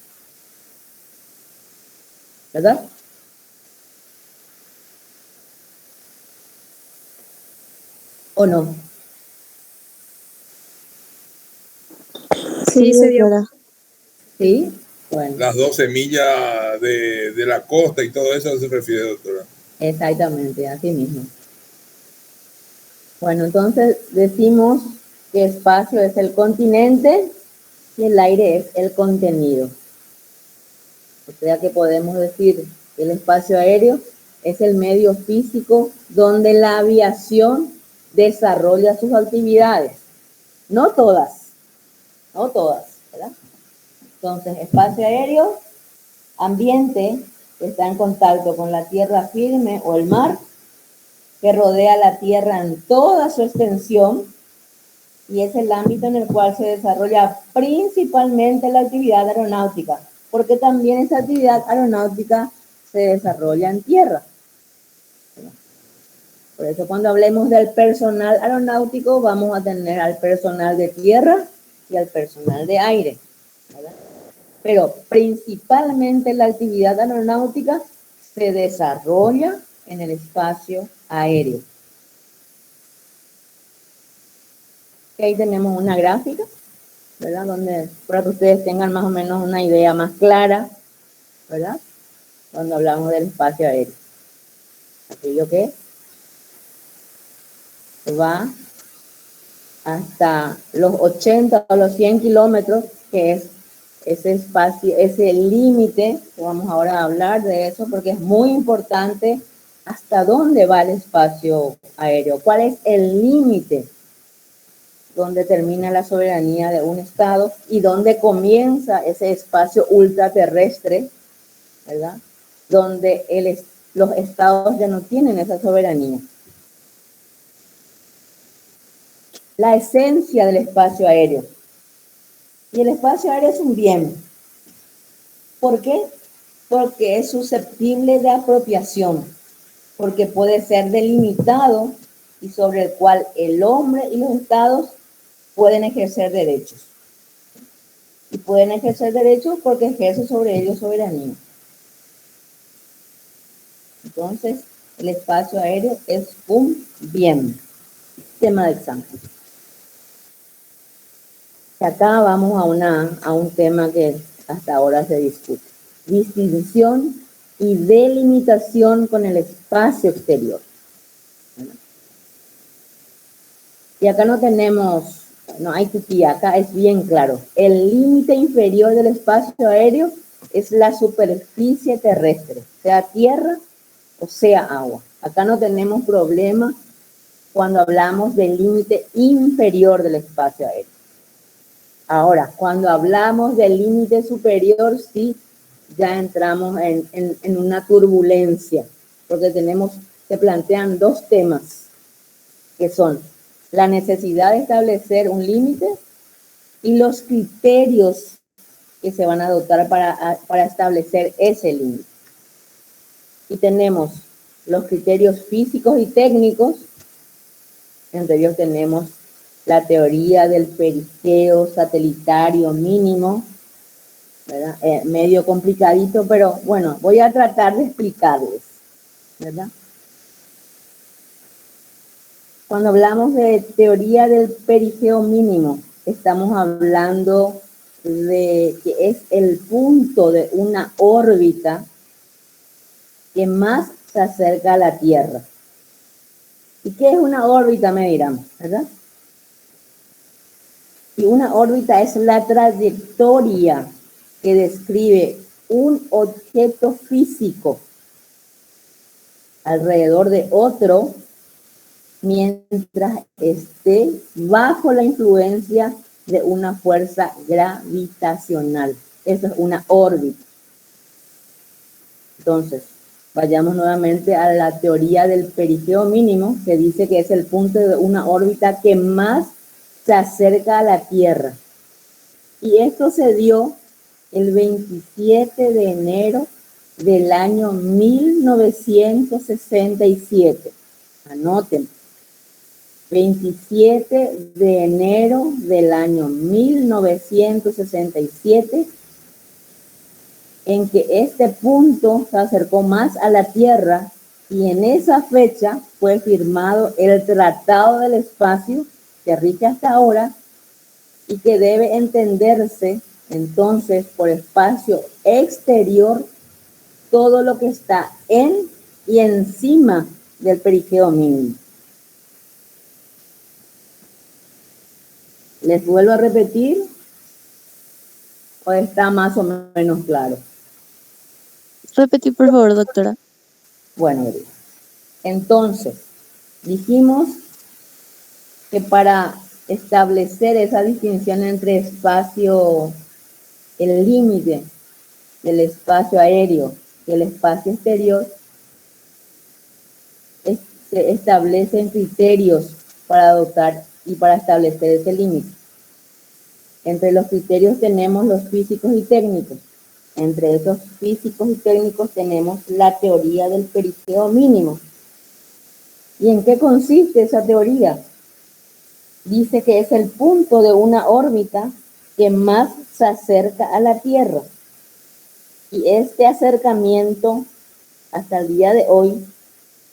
Speaker 1: ¿verdad? ¿O no?
Speaker 7: Sí, se dio.
Speaker 1: ¿Sí? Bueno.
Speaker 8: Las 12 millas de la costa y todo eso se refiere, doctora.
Speaker 1: Exactamente, así mismo. Bueno, entonces decimos que espacio es el continente y el aire es el contenido. O sea que podemos decir que el espacio aéreo es el medio físico donde la aviación desarrolla sus actividades. No todas, ¿verdad? Entonces, espacio aéreo, ambiente que está en contacto con la tierra firme o el mar, que rodea la Tierra en toda su extensión, y es el ámbito en el cual se desarrolla principalmente la actividad aeronáutica, porque también esa actividad aeronáutica se desarrolla en tierra. Por eso cuando hablemos del personal aeronáutico vamos a tener al personal de tierra y al personal de aire, ¿verdad? Pero principalmente la actividad aeronáutica se desarrolla en el espacio aéreo. Y ahí tenemos una gráfica, ¿verdad? Donde, para que ustedes tengan más o menos una idea más clara, ¿verdad? Cuando hablamos del espacio aéreo. Aquello que va hasta los 80 o los 100 kilómetros, que es ese espacio, ese límite, que vamos ahora a hablar de eso, porque es muy importante hasta dónde va el espacio aéreo, cuál es el límite donde termina la soberanía de un estado y donde comienza ese espacio ultraterrestre, ¿verdad? Donde los estados ya no tienen esa soberanía. La esencia del espacio aéreo. Y el espacio aéreo es un bien. ¿Por qué? Porque es susceptible de apropiación, porque puede ser delimitado y sobre el cual el hombre y los estados pueden ejercer derechos. Y pueden ejercer derechos porque ejerce sobre ellos soberanía. Entonces, el espacio aéreo es un bien. Tema de examen. Y acá vamos a un tema que hasta ahora se discute. Distinción y delimitación con el espacio exterior. Y acá no hay tutía, acá es bien claro. El límite inferior del espacio aéreo es la superficie terrestre, sea tierra o sea agua. Acá no tenemos problema cuando hablamos del límite inferior del espacio aéreo. Ahora, cuando hablamos del límite superior, sí, ya entramos en una turbulencia, porque se plantean dos temas, que son la necesidad de establecer un límite y los criterios que se van a adoptar para establecer ese límite. Y tenemos los criterios físicos y técnicos, entre ellos tenemos la teoría del perigeo satelitario mínimo, ¿verdad? Medio complicadito, pero bueno, voy a tratar de explicarles, ¿verdad? Cuando hablamos de teoría del perigeo mínimo, estamos hablando de que es el punto de una órbita que más se acerca a la Tierra. ¿Y qué es una órbita? Me dirán, ¿verdad? Y una órbita es la trayectoria que describe un objeto físico alrededor de otro mientras esté bajo la influencia de una fuerza gravitacional. Eso es una órbita. Entonces, vayamos nuevamente a la teoría del perigeo mínimo, que dice que es el punto de una órbita que más se acerca a la Tierra. Y esto se dio el 27 de enero del año 1967. Anoten. 27 de enero del año 1967, en que este punto se acercó más a la Tierra y en esa fecha fue firmado el Tratado del Espacio que rige hasta ahora y que debe entenderse entonces por espacio exterior todo lo que está en y encima del perigeo mínimo. ¿Les vuelvo a repetir? ¿O está más o menos claro?
Speaker 9: Repetir, por favor, doctora.
Speaker 1: Bueno, entonces, dijimos que para establecer esa distinción entre espacio, el límite del espacio aéreo y el espacio exterior, se establecen criterios para adoptar y para establecer ese límite. Entre los criterios tenemos los físicos y técnicos. Entre esos físicos y técnicos tenemos la teoría del perigeo mínimo. ¿Y en qué consiste esa teoría? Dice que es el punto de una órbita que más se acerca a la Tierra. Y este acercamiento, hasta el día de hoy,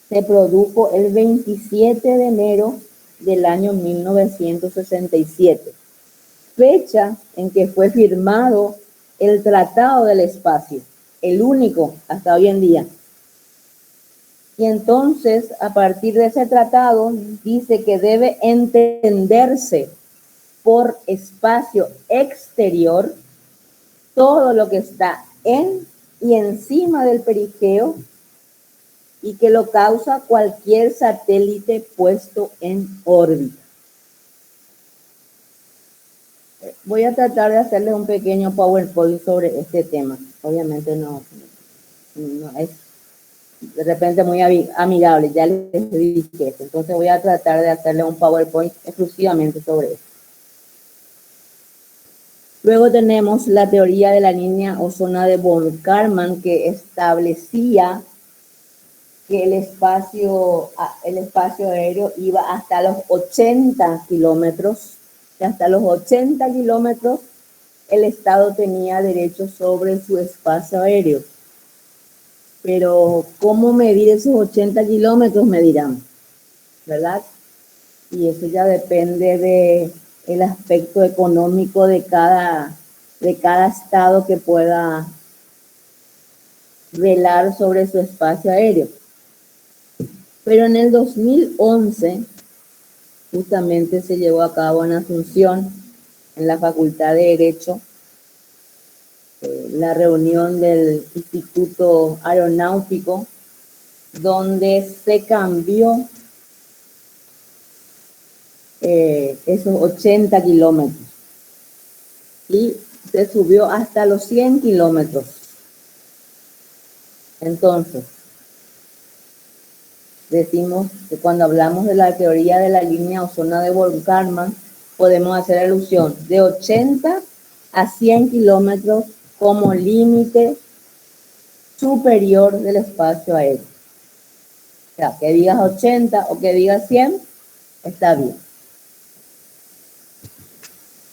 Speaker 1: se produjo el 27 de enero del año 1967, fecha en que fue firmado el Tratado del Espacio, el único hasta hoy en día. Y entonces, a partir de ese tratado, dice que debe entenderse por espacio exterior todo lo que está en y encima del perigeo y que lo causa cualquier satélite puesto en órbita. Voy a tratar de hacerles un pequeño PowerPoint sobre este tema. Obviamente no es de repente muy amigable, ya les dije eso. Entonces voy a tratar de hacerle un PowerPoint exclusivamente sobre eso. Luego tenemos la teoría de la línea o zona de von Karman, que establecía que el espacio aéreo iba hasta los 80 kilómetros. Hasta los 80 kilómetros el Estado tenía derecho sobre su espacio aéreo. Pero, ¿cómo medir esos 80 kilómetros? Me dirán, ¿verdad? Y eso ya depende del aspecto económico de cada Estado que pueda velar sobre su espacio aéreo. Pero en el 2011, justamente se llevó a cabo en Asunción, en la Facultad de Derecho, la reunión del Instituto Aeronáutico, donde se cambió esos 80 kilómetros y se subió hasta los 100 kilómetros. Entonces, decimos que cuando hablamos de la teoría de la línea o zona de von Karman, podemos hacer alusión de 80 a 100 kilómetros como límite superior del espacio aéreo. O sea, que digas 80 o que digas 100, está bien.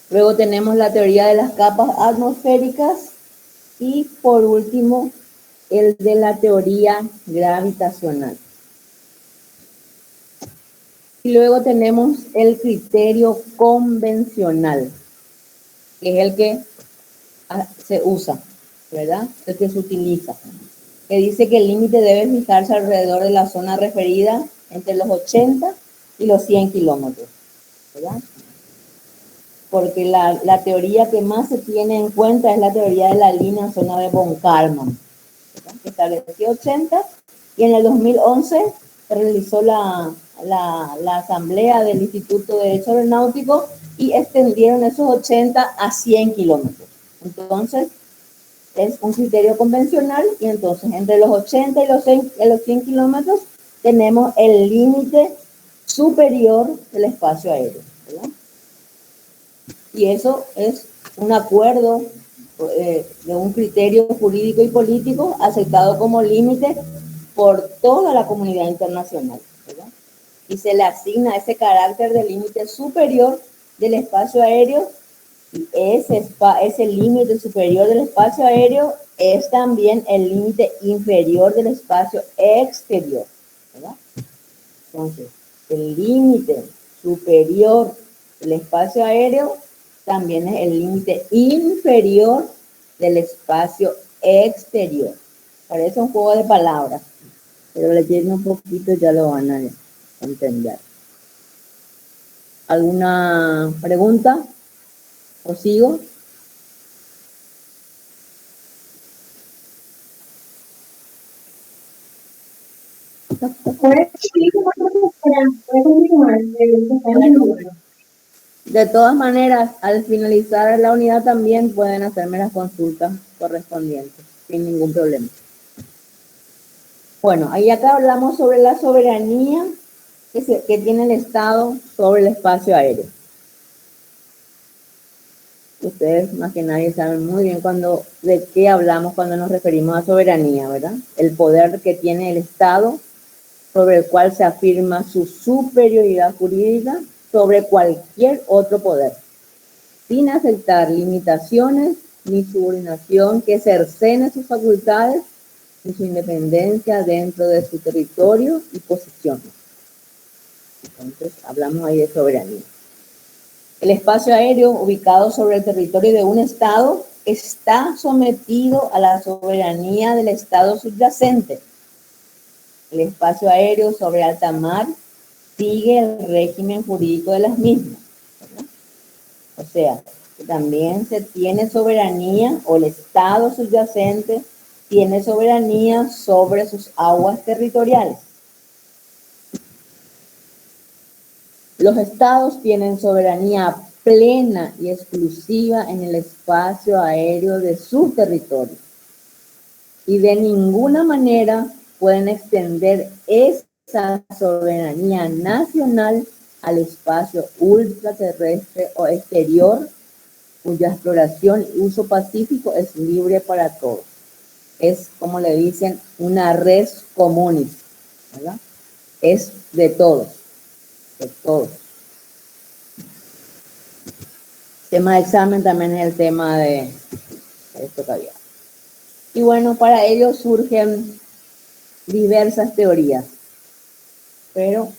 Speaker 1: Luego tenemos la teoría de las capas atmosféricas y por último el de la teoría gravitacional. Y luego tenemos el criterio convencional, que es el que se usa, ¿verdad? El que se utiliza, que dice que el límite debe fijarse alrededor de la zona referida entre los 80 y los 100 kilómetros, ¿verdad? Porque la teoría que más se tiene en cuenta es la teoría de la línea o zona de von Karman, ¿verdad? Que estableció 80 y en el 2011 se realizó la asamblea del Instituto de Derecho Aeronáutico y extendieron esos 80 a 100 kilómetros. Entonces, es un criterio convencional y entonces entre los 80 y los 100 kilómetros tenemos el límite superior del espacio aéreo, ¿verdad? Y eso es un acuerdo de un criterio jurídico y político aceptado como límite por toda la comunidad internacional, ¿verdad? Y se le asigna ese carácter de límite superior del espacio aéreo, y ese límite superior del espacio aéreo es también el límite inferior del espacio exterior, ¿verdad? Entonces, el límite superior del espacio aéreo también es el límite inferior del espacio exterior. Parece un juego de palabras, pero leyendo un poquito ya lo van a entender. ¿Alguna pregunta? ¿O sigo? De todas maneras, al finalizar la unidad también pueden hacerme las consultas correspondientes, sin ningún problema. Bueno, ahí acá hablamos sobre la soberanía que tiene el Estado sobre el espacio aéreo. Ustedes más que nadie saben muy bien de qué hablamos cuando nos referimos a soberanía, ¿verdad? El poder que tiene el Estado sobre el cual se afirma su superioridad jurídica sobre cualquier otro poder, sin aceptar limitaciones ni subordinación que cercenen sus facultades y su independencia dentro de su territorio y posición. Entonces, hablamos ahí de soberanía. El espacio aéreo ubicado sobre el territorio de un Estado está sometido a la soberanía del Estado subyacente. El espacio aéreo sobre alta mar sigue el régimen jurídico de las mismas, ¿verdad? O sea, que también se tiene soberanía, o el Estado subyacente tiene soberanía sobre sus aguas territoriales. Los estados tienen soberanía plena y exclusiva en el espacio aéreo de su territorio. Y de ninguna manera pueden extender esa soberanía nacional al espacio ultraterrestre o exterior, cuya exploración y uso pacífico es libre para todos. Es, como le dicen, una res communis, ¿verdad? Es de todos, de todos. Tema de examen también es el tema de esto que había. Y bueno, para ello surgen diversas teorías, pero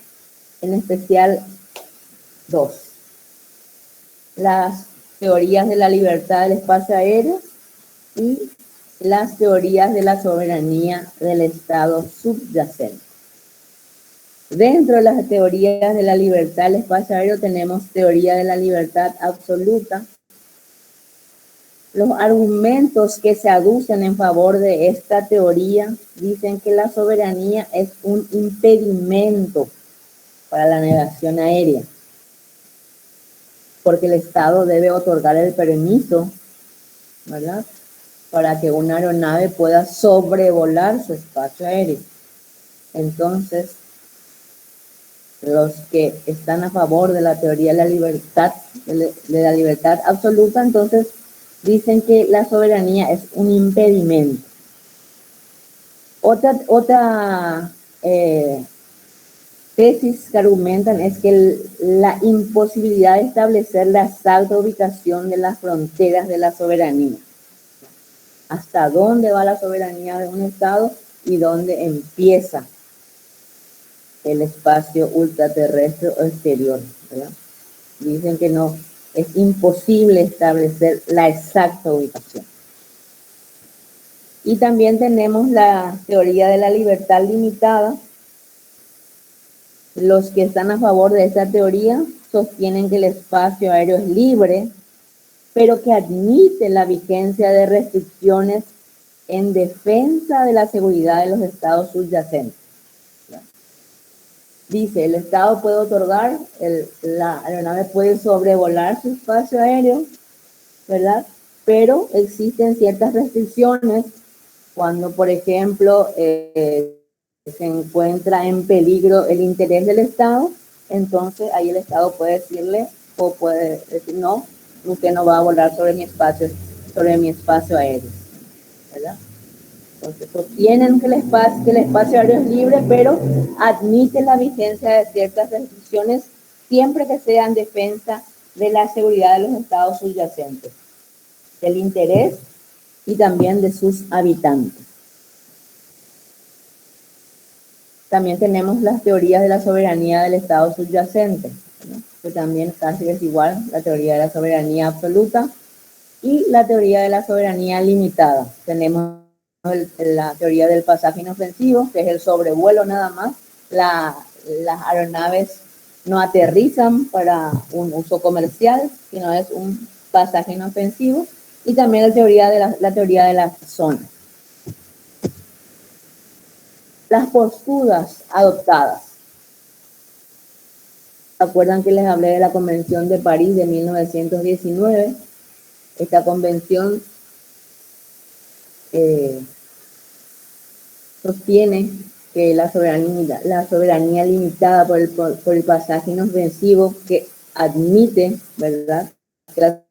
Speaker 1: en especial dos. Las teorías de la libertad del espacio aéreo y las teorías de la soberanía del Estado subyacente. Dentro de las teorías de la libertad del espacio aéreo tenemos teoría de la libertad absoluta. Los argumentos que se aducen en favor de esta teoría dicen que la soberanía es un impedimento para la navegación aérea, porque el Estado debe otorgar el permiso, ¿verdad?, para que una aeronave pueda sobrevolar su espacio aéreo. Entonces, los que están a favor de la teoría de la libertad absoluta, entonces dicen que la soberanía es un impedimento. Otra tesis que argumentan es que la imposibilidad de establecer la exacta ubicación de las fronteras de la soberanía. Hasta dónde va la soberanía de un Estado y dónde empieza el espacio ultraterrestre o exterior, ¿verdad? Dicen que no, es imposible establecer la exacta ubicación. Y también tenemos la teoría de la libertad limitada. Los que están a favor de esta teoría sostienen que el espacio aéreo es libre, pero que admite la vigencia de restricciones en defensa de la seguridad de los estados subyacentes. Dice, el Estado puede otorgar, la aeronave puede sobrevolar su espacio aéreo, ¿verdad? Pero existen ciertas restricciones cuando, por ejemplo, se encuentra en peligro el interés del Estado, entonces ahí el Estado puede decirle, o puede decir, no, usted no va a volar sobre mi espacio aéreo, ¿verdad? Entonces sostienen que el espacio aéreo es libre, pero admiten la vigencia de ciertas restricciones siempre que sea en defensa de la seguridad de los estados subyacentes, del interés y también de sus habitantes. También tenemos las teorías de la soberanía del estado subyacente, ¿no?, que también casi es igual, la teoría de la soberanía absoluta y la teoría de la soberanía limitada. Tenemos la teoría del pasaje inofensivo, que es el sobrevuelo nada más. Las aeronaves no aterrizan para un uso comercial, sino es un pasaje inofensivo. Y también la teoría de las zonas. Las posturas adoptadas. ¿Se acuerdan que les hablé de la Convención de París de 1919? Esta convención sostiene que la soberanía limitada por el pasaje inofensivo, que admite, ¿verdad?, que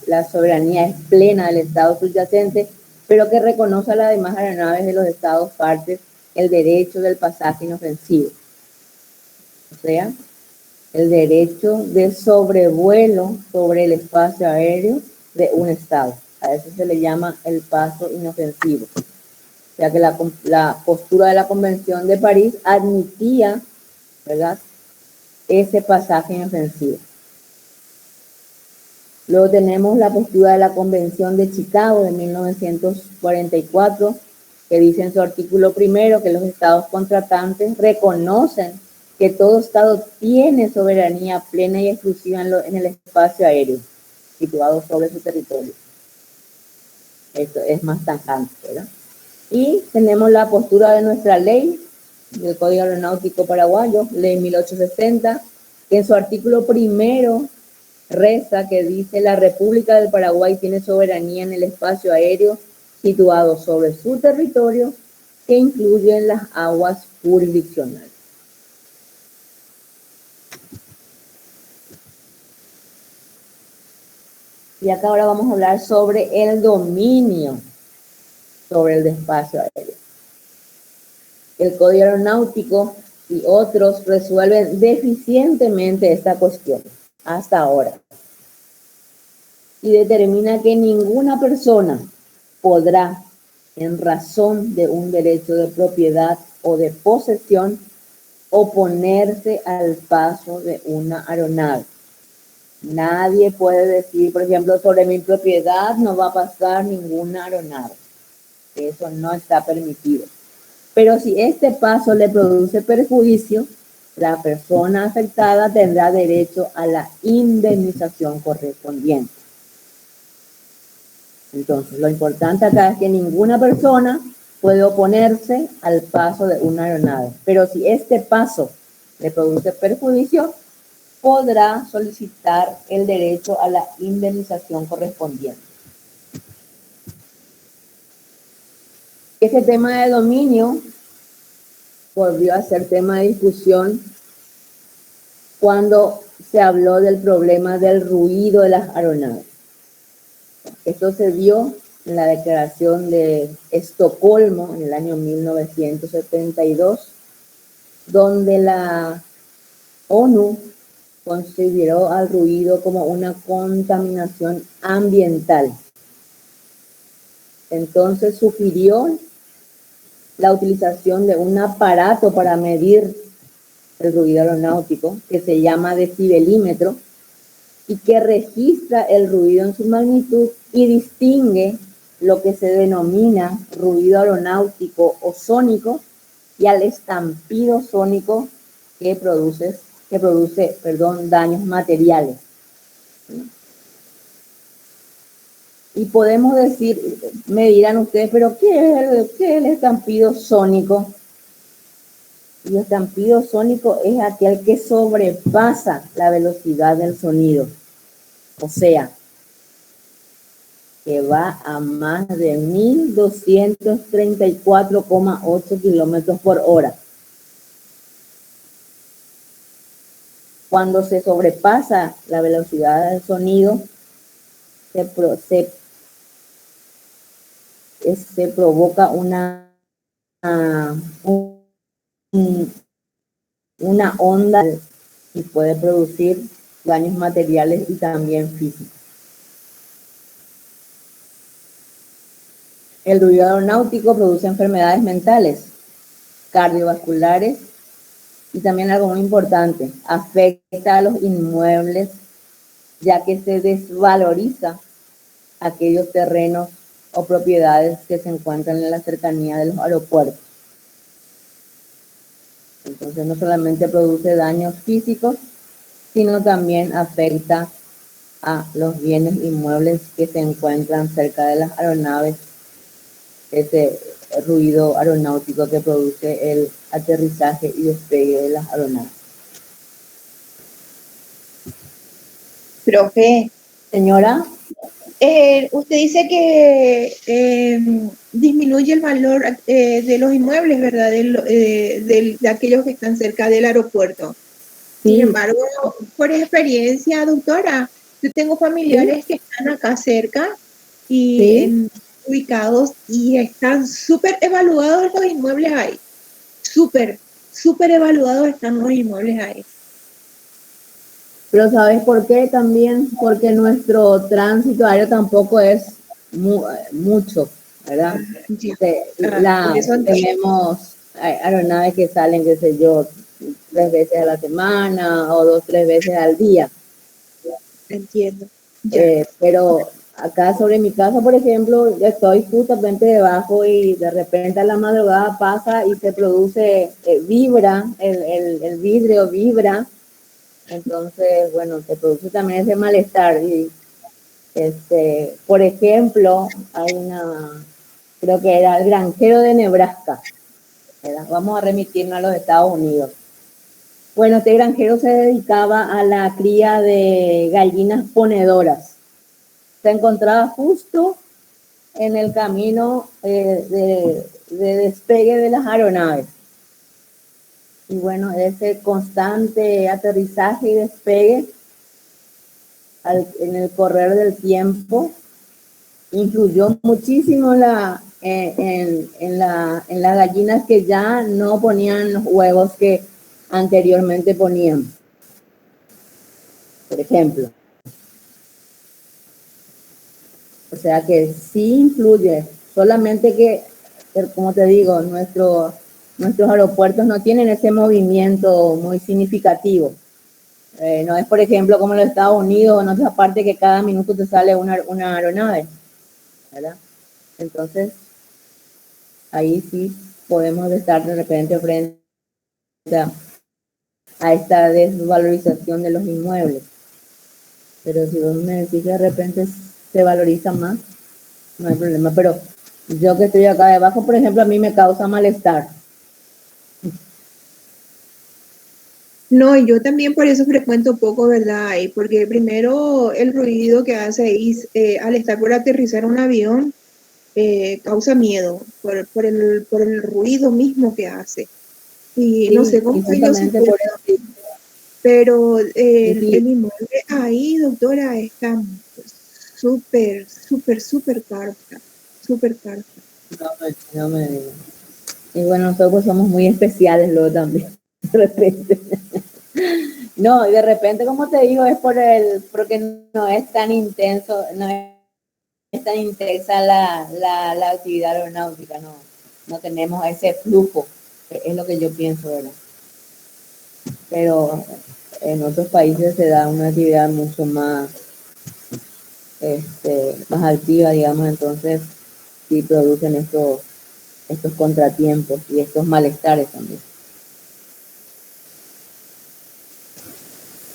Speaker 1: la soberanía es plena del Estado subyacente, pero que reconoce a las demás aeronaves de los Estados partes el derecho del pasaje inofensivo. O sea, el derecho de sobrevuelo sobre el espacio aéreo de un Estado. A eso se le llama el paso inofensivo. O sea que la postura de la Convención de París admitía, ¿verdad?, ese pasaje inofensivo. Luego tenemos la postura de la Convención de Chicago de 1944, que dice en su artículo primero que los estados contratantes reconocen que todo estado tiene soberanía plena y exclusiva en el espacio aéreo situado sobre su territorio. Esto es más tajante, ¿verdad? Y tenemos la postura de nuestra ley, del Código Aeronáutico Paraguayo, ley 1860, que en su artículo primero reza que dice: la República del Paraguay tiene soberanía en el espacio aéreo situado sobre su territorio, que incluye las aguas jurisdiccionales. Y acá ahora vamos a hablar sobre el dominio sobre el espacio aéreo. El Código Aeronáutico y otros resuelven deficientemente esta cuestión hasta ahora y determina que ninguna persona podrá, en razón de un derecho de propiedad o de posesión, oponerse al paso de una aeronave. Nadie puede decir, por ejemplo, sobre mi propiedad no va a pasar ninguna aeronave. Eso no está permitido. Pero si este paso le produce perjuicio, la persona afectada tendrá derecho a la indemnización correspondiente. Entonces, lo importante acá es que ninguna persona puede oponerse al paso de una aeronave. Pero si este paso le produce perjuicio, podrá solicitar el derecho a la indemnización correspondiente. Ese tema de dominio volvió a ser tema de discusión cuando se habló del problema del ruido de las aeronaves. Esto se dio en la Declaración de Estocolmo en el año 1972, donde la ONU consideró al ruido como una contaminación ambiental. Entonces sugirió la utilización de un aparato para medir el ruido aeronáutico que se llama decibelímetro y que registra el ruido en su magnitud y distingue lo que se denomina ruido aeronáutico o sónico y al estampido sónico que produce daños materiales. Y podemos decir, me dirán ustedes, pero ¿qué es el estampido sónico? Y el estampido sónico es aquel que sobrepasa la velocidad del sonido. O sea, que va a más de 1234,8 kilómetros por hora. Cuando se sobrepasa la velocidad del sonido, se provoca una onda y puede producir daños materiales y también físicos. El ruido aeronáutico produce enfermedades mentales, cardiovasculares y también algo muy importante, afecta a los inmuebles, ya que se desvaloriza aquellos terrenos o propiedades que se encuentran en la cercanía de los aeropuertos. Entonces no solamente produce daños físicos, sino también afecta a los bienes inmuebles que se encuentran cerca de las aeronaves, ese ruido aeronáutico que produce el aterrizaje y despegue de las aeronaves.
Speaker 6: Profe.
Speaker 1: Señora.
Speaker 6: Usted dice que disminuye el valor de los inmuebles, ¿verdad? De aquellos que están cerca del aeropuerto.
Speaker 1: Sí.
Speaker 6: Sin embargo, por experiencia, doctora, yo tengo familiares que están acá cerca y ubicados y están súper evaluados los inmuebles ahí. Súper evaluados están los inmuebles ahí.
Speaker 1: Pero ¿sabes por qué? También porque nuestro tránsito aéreo tampoco es mucho, ¿verdad? Tenemos aeronaves que salen, qué sé yo, 3 veces a la semana o 2, 3 veces al día.
Speaker 6: Entiendo.
Speaker 1: Pero acá sobre mi casa, por ejemplo, yo estoy justamente debajo y de repente a la madrugada pasa y se produce, vibra, el vidrio vibra. Entonces, bueno, se produce también ese malestar. Y, por ejemplo, hay creo que era el granjero de Nebraska, ¿verdad? Vamos a remitirnos a los Estados Unidos. Bueno, este granjero se dedicaba a la cría de gallinas ponedoras. Se encontraba justo en el camino de despegue de las aeronaves. Y bueno, ese constante aterrizaje y despegue en el correr del tiempo influyó muchísimo en las gallinas que ya no ponían los huevos que anteriormente ponían, por ejemplo. O sea que sí influye, solamente que, como te digo, nuestros aeropuertos no tienen ese movimiento muy significativo. No es, por ejemplo, como en los Estados Unidos, en otras partes que cada minuto te sale una aeronave, ¿verdad? Entonces, ahí sí podemos estar de repente frente a esta desvalorización de los inmuebles. Pero si vos me decís que de repente se valoriza más, no hay problema. Pero yo que estoy acá debajo, por ejemplo, a mí me causa malestar.
Speaker 6: No, yo también por eso frecuento poco, ¿verdad? Y porque primero el ruido que hace ahí al estar por aterrizar un avión causa miedo por el ruido mismo que hace. Y
Speaker 1: Sí,
Speaker 6: no sé cómo ellos
Speaker 1: exactamente por eso.
Speaker 6: pero
Speaker 1: Sí.
Speaker 6: el inmueble ahí, doctora, está súper, súper, súper caro. Súper caro.
Speaker 1: No me digas. Y bueno, nosotros somos muy especiales luego también, de repente. No, y de repente, como te digo, es porque no es tan intenso, no es tan intensa la actividad aeronáutica, no tenemos ese flujo, es lo que yo pienso, ¿verdad? Pero en otros países se da una actividad mucho más, más activa, digamos, entonces sí producen estos contratiempos y estos malestares también.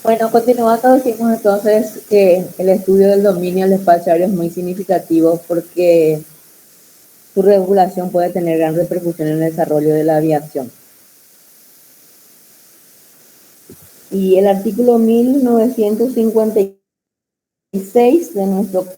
Speaker 1: Bueno, continuando, decimos entonces que el estudio del dominio del espacio aéreo es muy significativo porque su regulación puede tener gran repercusión en el desarrollo de la aviación. Y el artículo 1956 de nuestro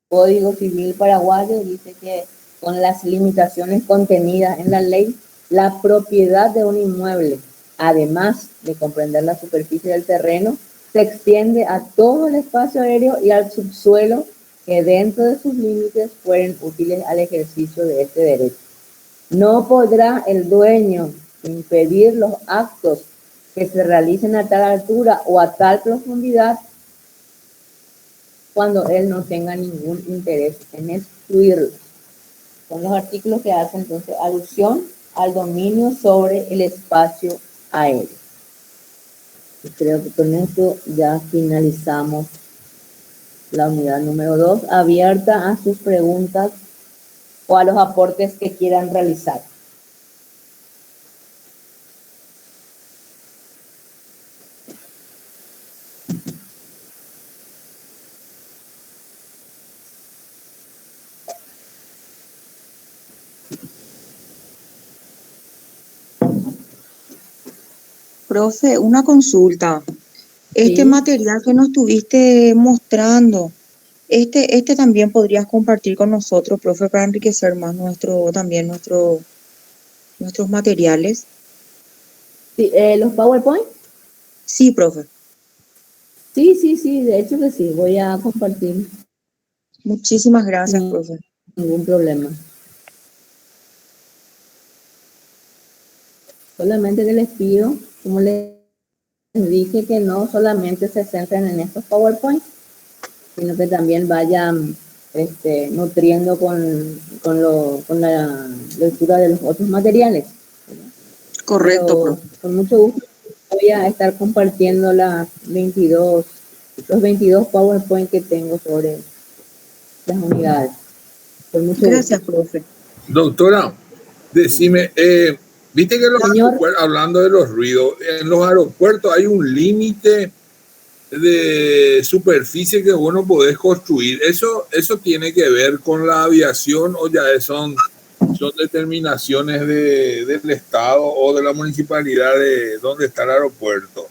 Speaker 1: Código Civil paraguayo dice que con las limitaciones contenidas en la ley, la propiedad de un inmueble, además de comprender la superficie del terreno, se extiende a todo el espacio aéreo y al subsuelo que dentro de sus límites fueren útiles al ejercicio de este derecho. No podrá el dueño impedir los actos que se realicen a tal altura o a tal profundidad cuando él no tenga ningún interés en excluirlo. Son los artículos que hacen entonces alusión al dominio sobre el espacio aéreo. Y creo que con esto ya finalizamos la unidad número 2, abierta a sus preguntas o a los aportes que quieran realizar.
Speaker 13: Profe, una consulta. Este
Speaker 1: Sí.
Speaker 13: material que nos estuviste mostrando, este también podrías compartir con nosotros, profe, para enriquecer más nuestros materiales.
Speaker 1: Sí, ¿los PowerPoint?
Speaker 13: Sí, profe.
Speaker 1: Sí, de hecho que sí, voy a compartir.
Speaker 13: Muchísimas gracias,
Speaker 1: Sin
Speaker 13: profe.
Speaker 1: ningún problema. Solamente que les pido, como les dije, que no solamente se centren en estos PowerPoint, sino que también vayan nutriendo con la lectura de los otros materiales.
Speaker 13: Correcto,
Speaker 1: Pero,
Speaker 13: profe.
Speaker 1: con mucho gusto voy a estar compartiendo los 22 PowerPoint que tengo sobre las unidades. Con mucho
Speaker 13: Gracias,
Speaker 1: gusto.
Speaker 13: profe.
Speaker 8: Doctora, decime, viste que hablando de los ruidos, en los aeropuertos hay un límite de superficie que vos no podés construir. ¿Eso tiene que ver con la aviación o ya son son determinaciones del Estado o de la municipalidad de dónde está el aeropuerto.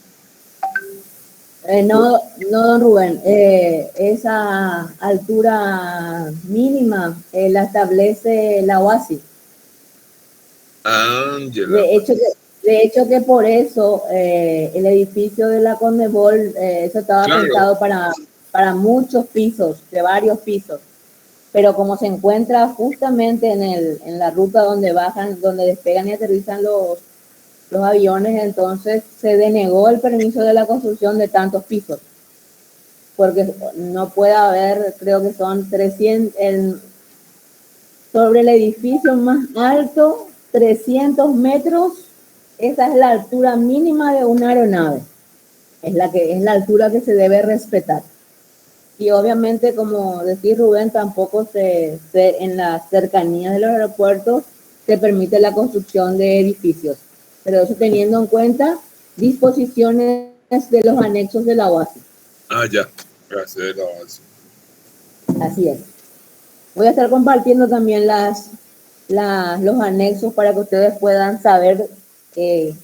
Speaker 1: No, no, don Rubén, esa altura mínima la establece la OASI.
Speaker 8: Ángela.
Speaker 1: De hecho que por eso el edificio de la Conmebol, eso estaba
Speaker 8: Claro.
Speaker 1: pensado para muchos pisos, de varios pisos. Pero como se encuentra justamente en la ruta donde bajan, donde despegan y aterrizan los aviones, entonces se denegó el permiso de la construcción de tantos pisos, porque no puede haber, creo que son 300, sobre el edificio más alto, 300 metros, esa es la altura mínima de una aeronave, es la altura que se debe respetar. Y obviamente, como decía Rubén, tampoco en las cercanías de los aeropuertos se permite la construcción de edificios. Pero eso teniendo en cuenta disposiciones de los anexos de la OASI.
Speaker 8: Ya, gracias de la OASI.
Speaker 1: Así es. Voy a estar compartiendo también los anexos para que ustedes puedan saber qué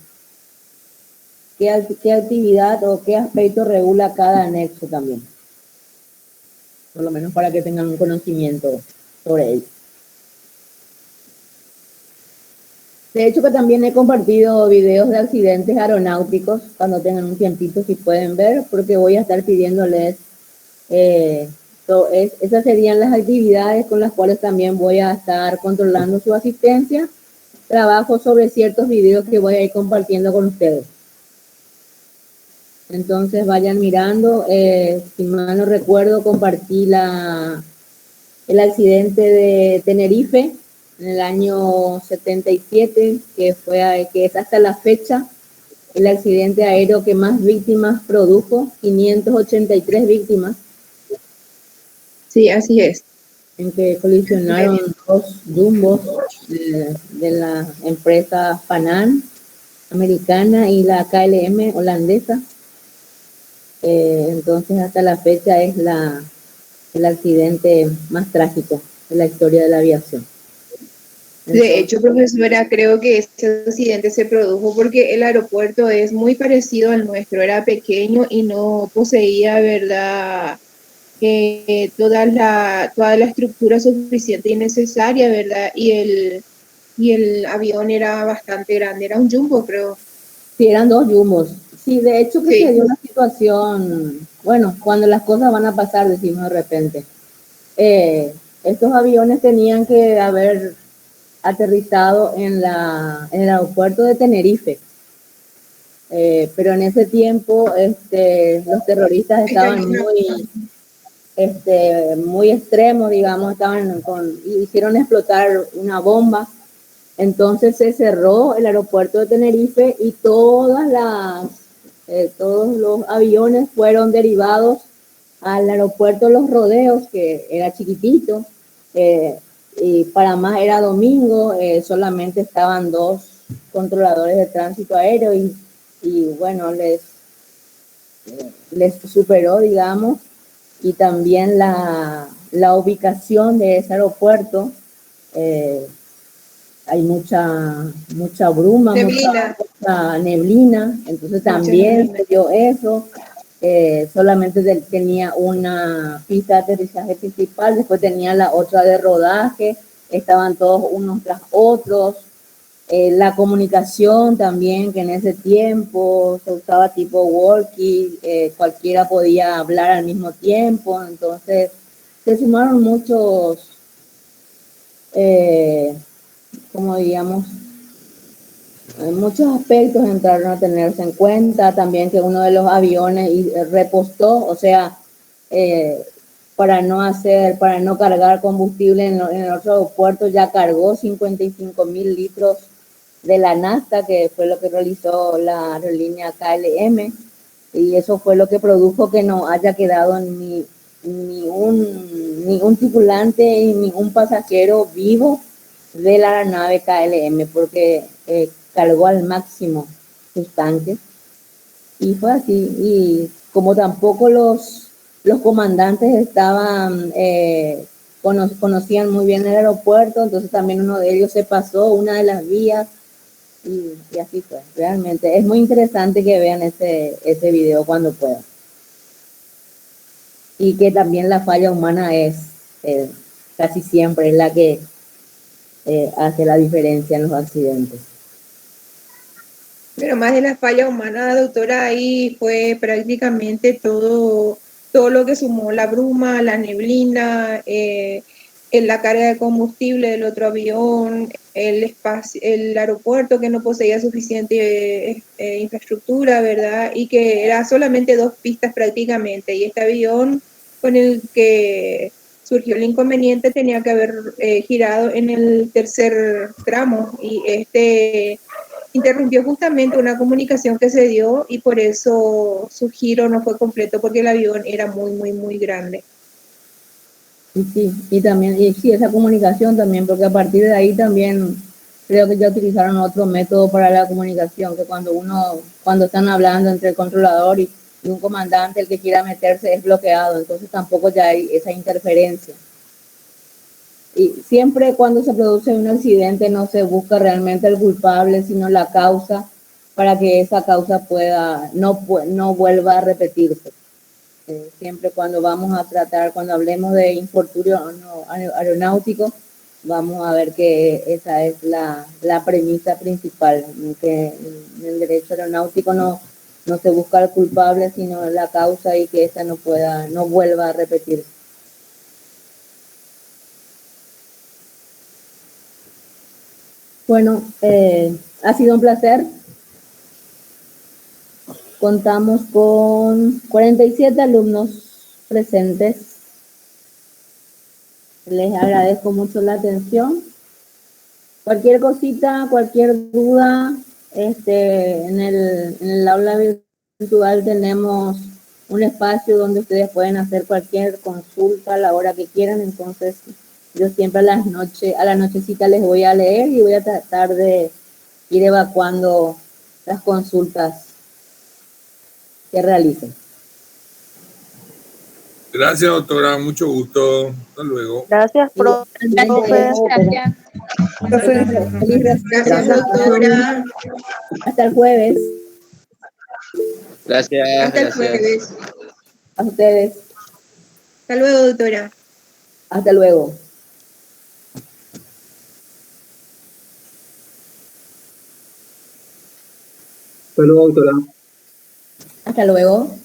Speaker 1: actividad o qué aspecto regula cada anexo también. Por lo menos para que tengan un conocimiento sobre ello. De hecho que también he compartido videos de accidentes aeronáuticos, cuando tengan un tiempito si pueden ver, porque voy a estar pidiéndoles, esas serían las actividades con las cuales también voy a estar controlando su asistencia, trabajo sobre ciertos videos que voy a ir compartiendo con ustedes. Entonces vayan mirando, si mal no recuerdo compartí el accidente de Tenerife, en el año 77, que es hasta la fecha el accidente aéreo que más víctimas produjo, 583 víctimas.
Speaker 6: Sí, así es.
Speaker 1: En que colisionaron dos jumbos de la empresa Panam americana y la KLM holandesa. Entonces hasta la fecha es el accidente más trágico de la historia de la aviación.
Speaker 6: De hecho, profesora, creo que ese accidente se produjo porque el aeropuerto es muy parecido al nuestro, era pequeño y no poseía, ¿verdad?, toda la estructura suficiente y necesaria, ¿verdad? Y el avión era bastante grande, era un jumbo, creo.
Speaker 1: Sí, eran dos jumbos. Sí, de hecho que
Speaker 6: Sí.
Speaker 1: se dio una situación, bueno, cuando las cosas van a pasar, decimos de repente. Estos aviones tenían que haber aterrizado en el aeropuerto de Tenerife. Pero en ese tiempo los terroristas estaban muy extremos, digamos, hicieron explotar una bomba. Entonces se cerró el aeropuerto de Tenerife y todos los aviones fueron derivados al aeropuerto Los Rodeos, que era chiquitito, y para más era domingo, solamente estaban 2 controladores de tránsito aéreo y bueno, les superó, digamos, y también la ubicación de ese aeropuerto, hay mucha bruma, mucha neblina, entonces también se dio eso. Solamente tenía una pista de aterrizaje principal, después tenía la otra de rodaje, estaban todos unos tras otros. La comunicación también, que en ese tiempo se usaba tipo walkie, cualquiera podía hablar al mismo tiempo, entonces se sumaron muchos, como digamos, muchos aspectos entraron a tenerse en cuenta, también que uno de los aviones repostó, o sea, para no cargar combustible en el otro aeropuerto, ya cargó 55,000 litros de la nafta, que fue lo que realizó la aerolínea KLM, y eso fue lo que produjo que no haya quedado ni un tripulante y ningún pasajero vivo de la aeronave KLM, porque cargó al máximo sus tanques, y fue así. Y como tampoco los comandantes estaban conocían muy bien el aeropuerto, entonces también uno de ellos se pasó una de las vías y así fue. Realmente es muy interesante que vean ese video cuando puedan. Y que también la falla humana es casi siempre es la que hace la diferencia en los accidentes.
Speaker 6: Pero más de la falla humana, doctora, ahí fue prácticamente todo lo que sumó la bruma, la neblina, en la carga de combustible del otro avión, el espacio, el aeropuerto que no poseía suficiente infraestructura, ¿verdad? Y que era solamente 2 pistas prácticamente. Y este avión con el que surgió el inconveniente tenía que haber girado en el tercer tramo y interrumpió justamente una comunicación que se dio y por eso su giro no fue completo porque el avión era muy, muy, muy grande.
Speaker 1: Y sí, y también, y sí, esa comunicación también, porque a partir de ahí también creo que ya utilizaron otro método para la comunicación, que cuando están hablando entre el controlador y un comandante, el que quiera meterse es bloqueado, entonces tampoco ya hay esa interferencia. Y siempre cuando se produce un accidente no se busca realmente el culpable, sino la causa, para que esa causa no vuelva a repetirse. Siempre cuando vamos a tratar, cuando hablemos de infortunio aeronáutico, vamos a ver que esa es la premisa principal, que en el derecho aeronáutico no se busca el culpable, sino la causa y que esa no vuelva a repetirse. Bueno, ha sido un placer. Contamos con 47 alumnos presentes. Les agradezco mucho la atención. Cualquier cosita, cualquier duda, en el aula virtual tenemos un espacio donde ustedes pueden hacer cualquier consulta a la hora que quieran. Entonces, yo siempre a la nochecita les voy a leer y voy a tratar de ir evacuando las consultas que realicen.
Speaker 8: Gracias, doctora. Mucho gusto. Hasta luego.
Speaker 10: Gracias, profe.
Speaker 5: Gracias.
Speaker 6: Gracias, doctora.
Speaker 1: Hasta el jueves.
Speaker 3: Gracias,
Speaker 6: Hasta el
Speaker 3: gracias.
Speaker 6: jueves.
Speaker 1: A ustedes.
Speaker 6: Hasta luego, doctora.
Speaker 1: Hasta luego.
Speaker 15: Hasta luego, doctora.
Speaker 1: Hasta luego.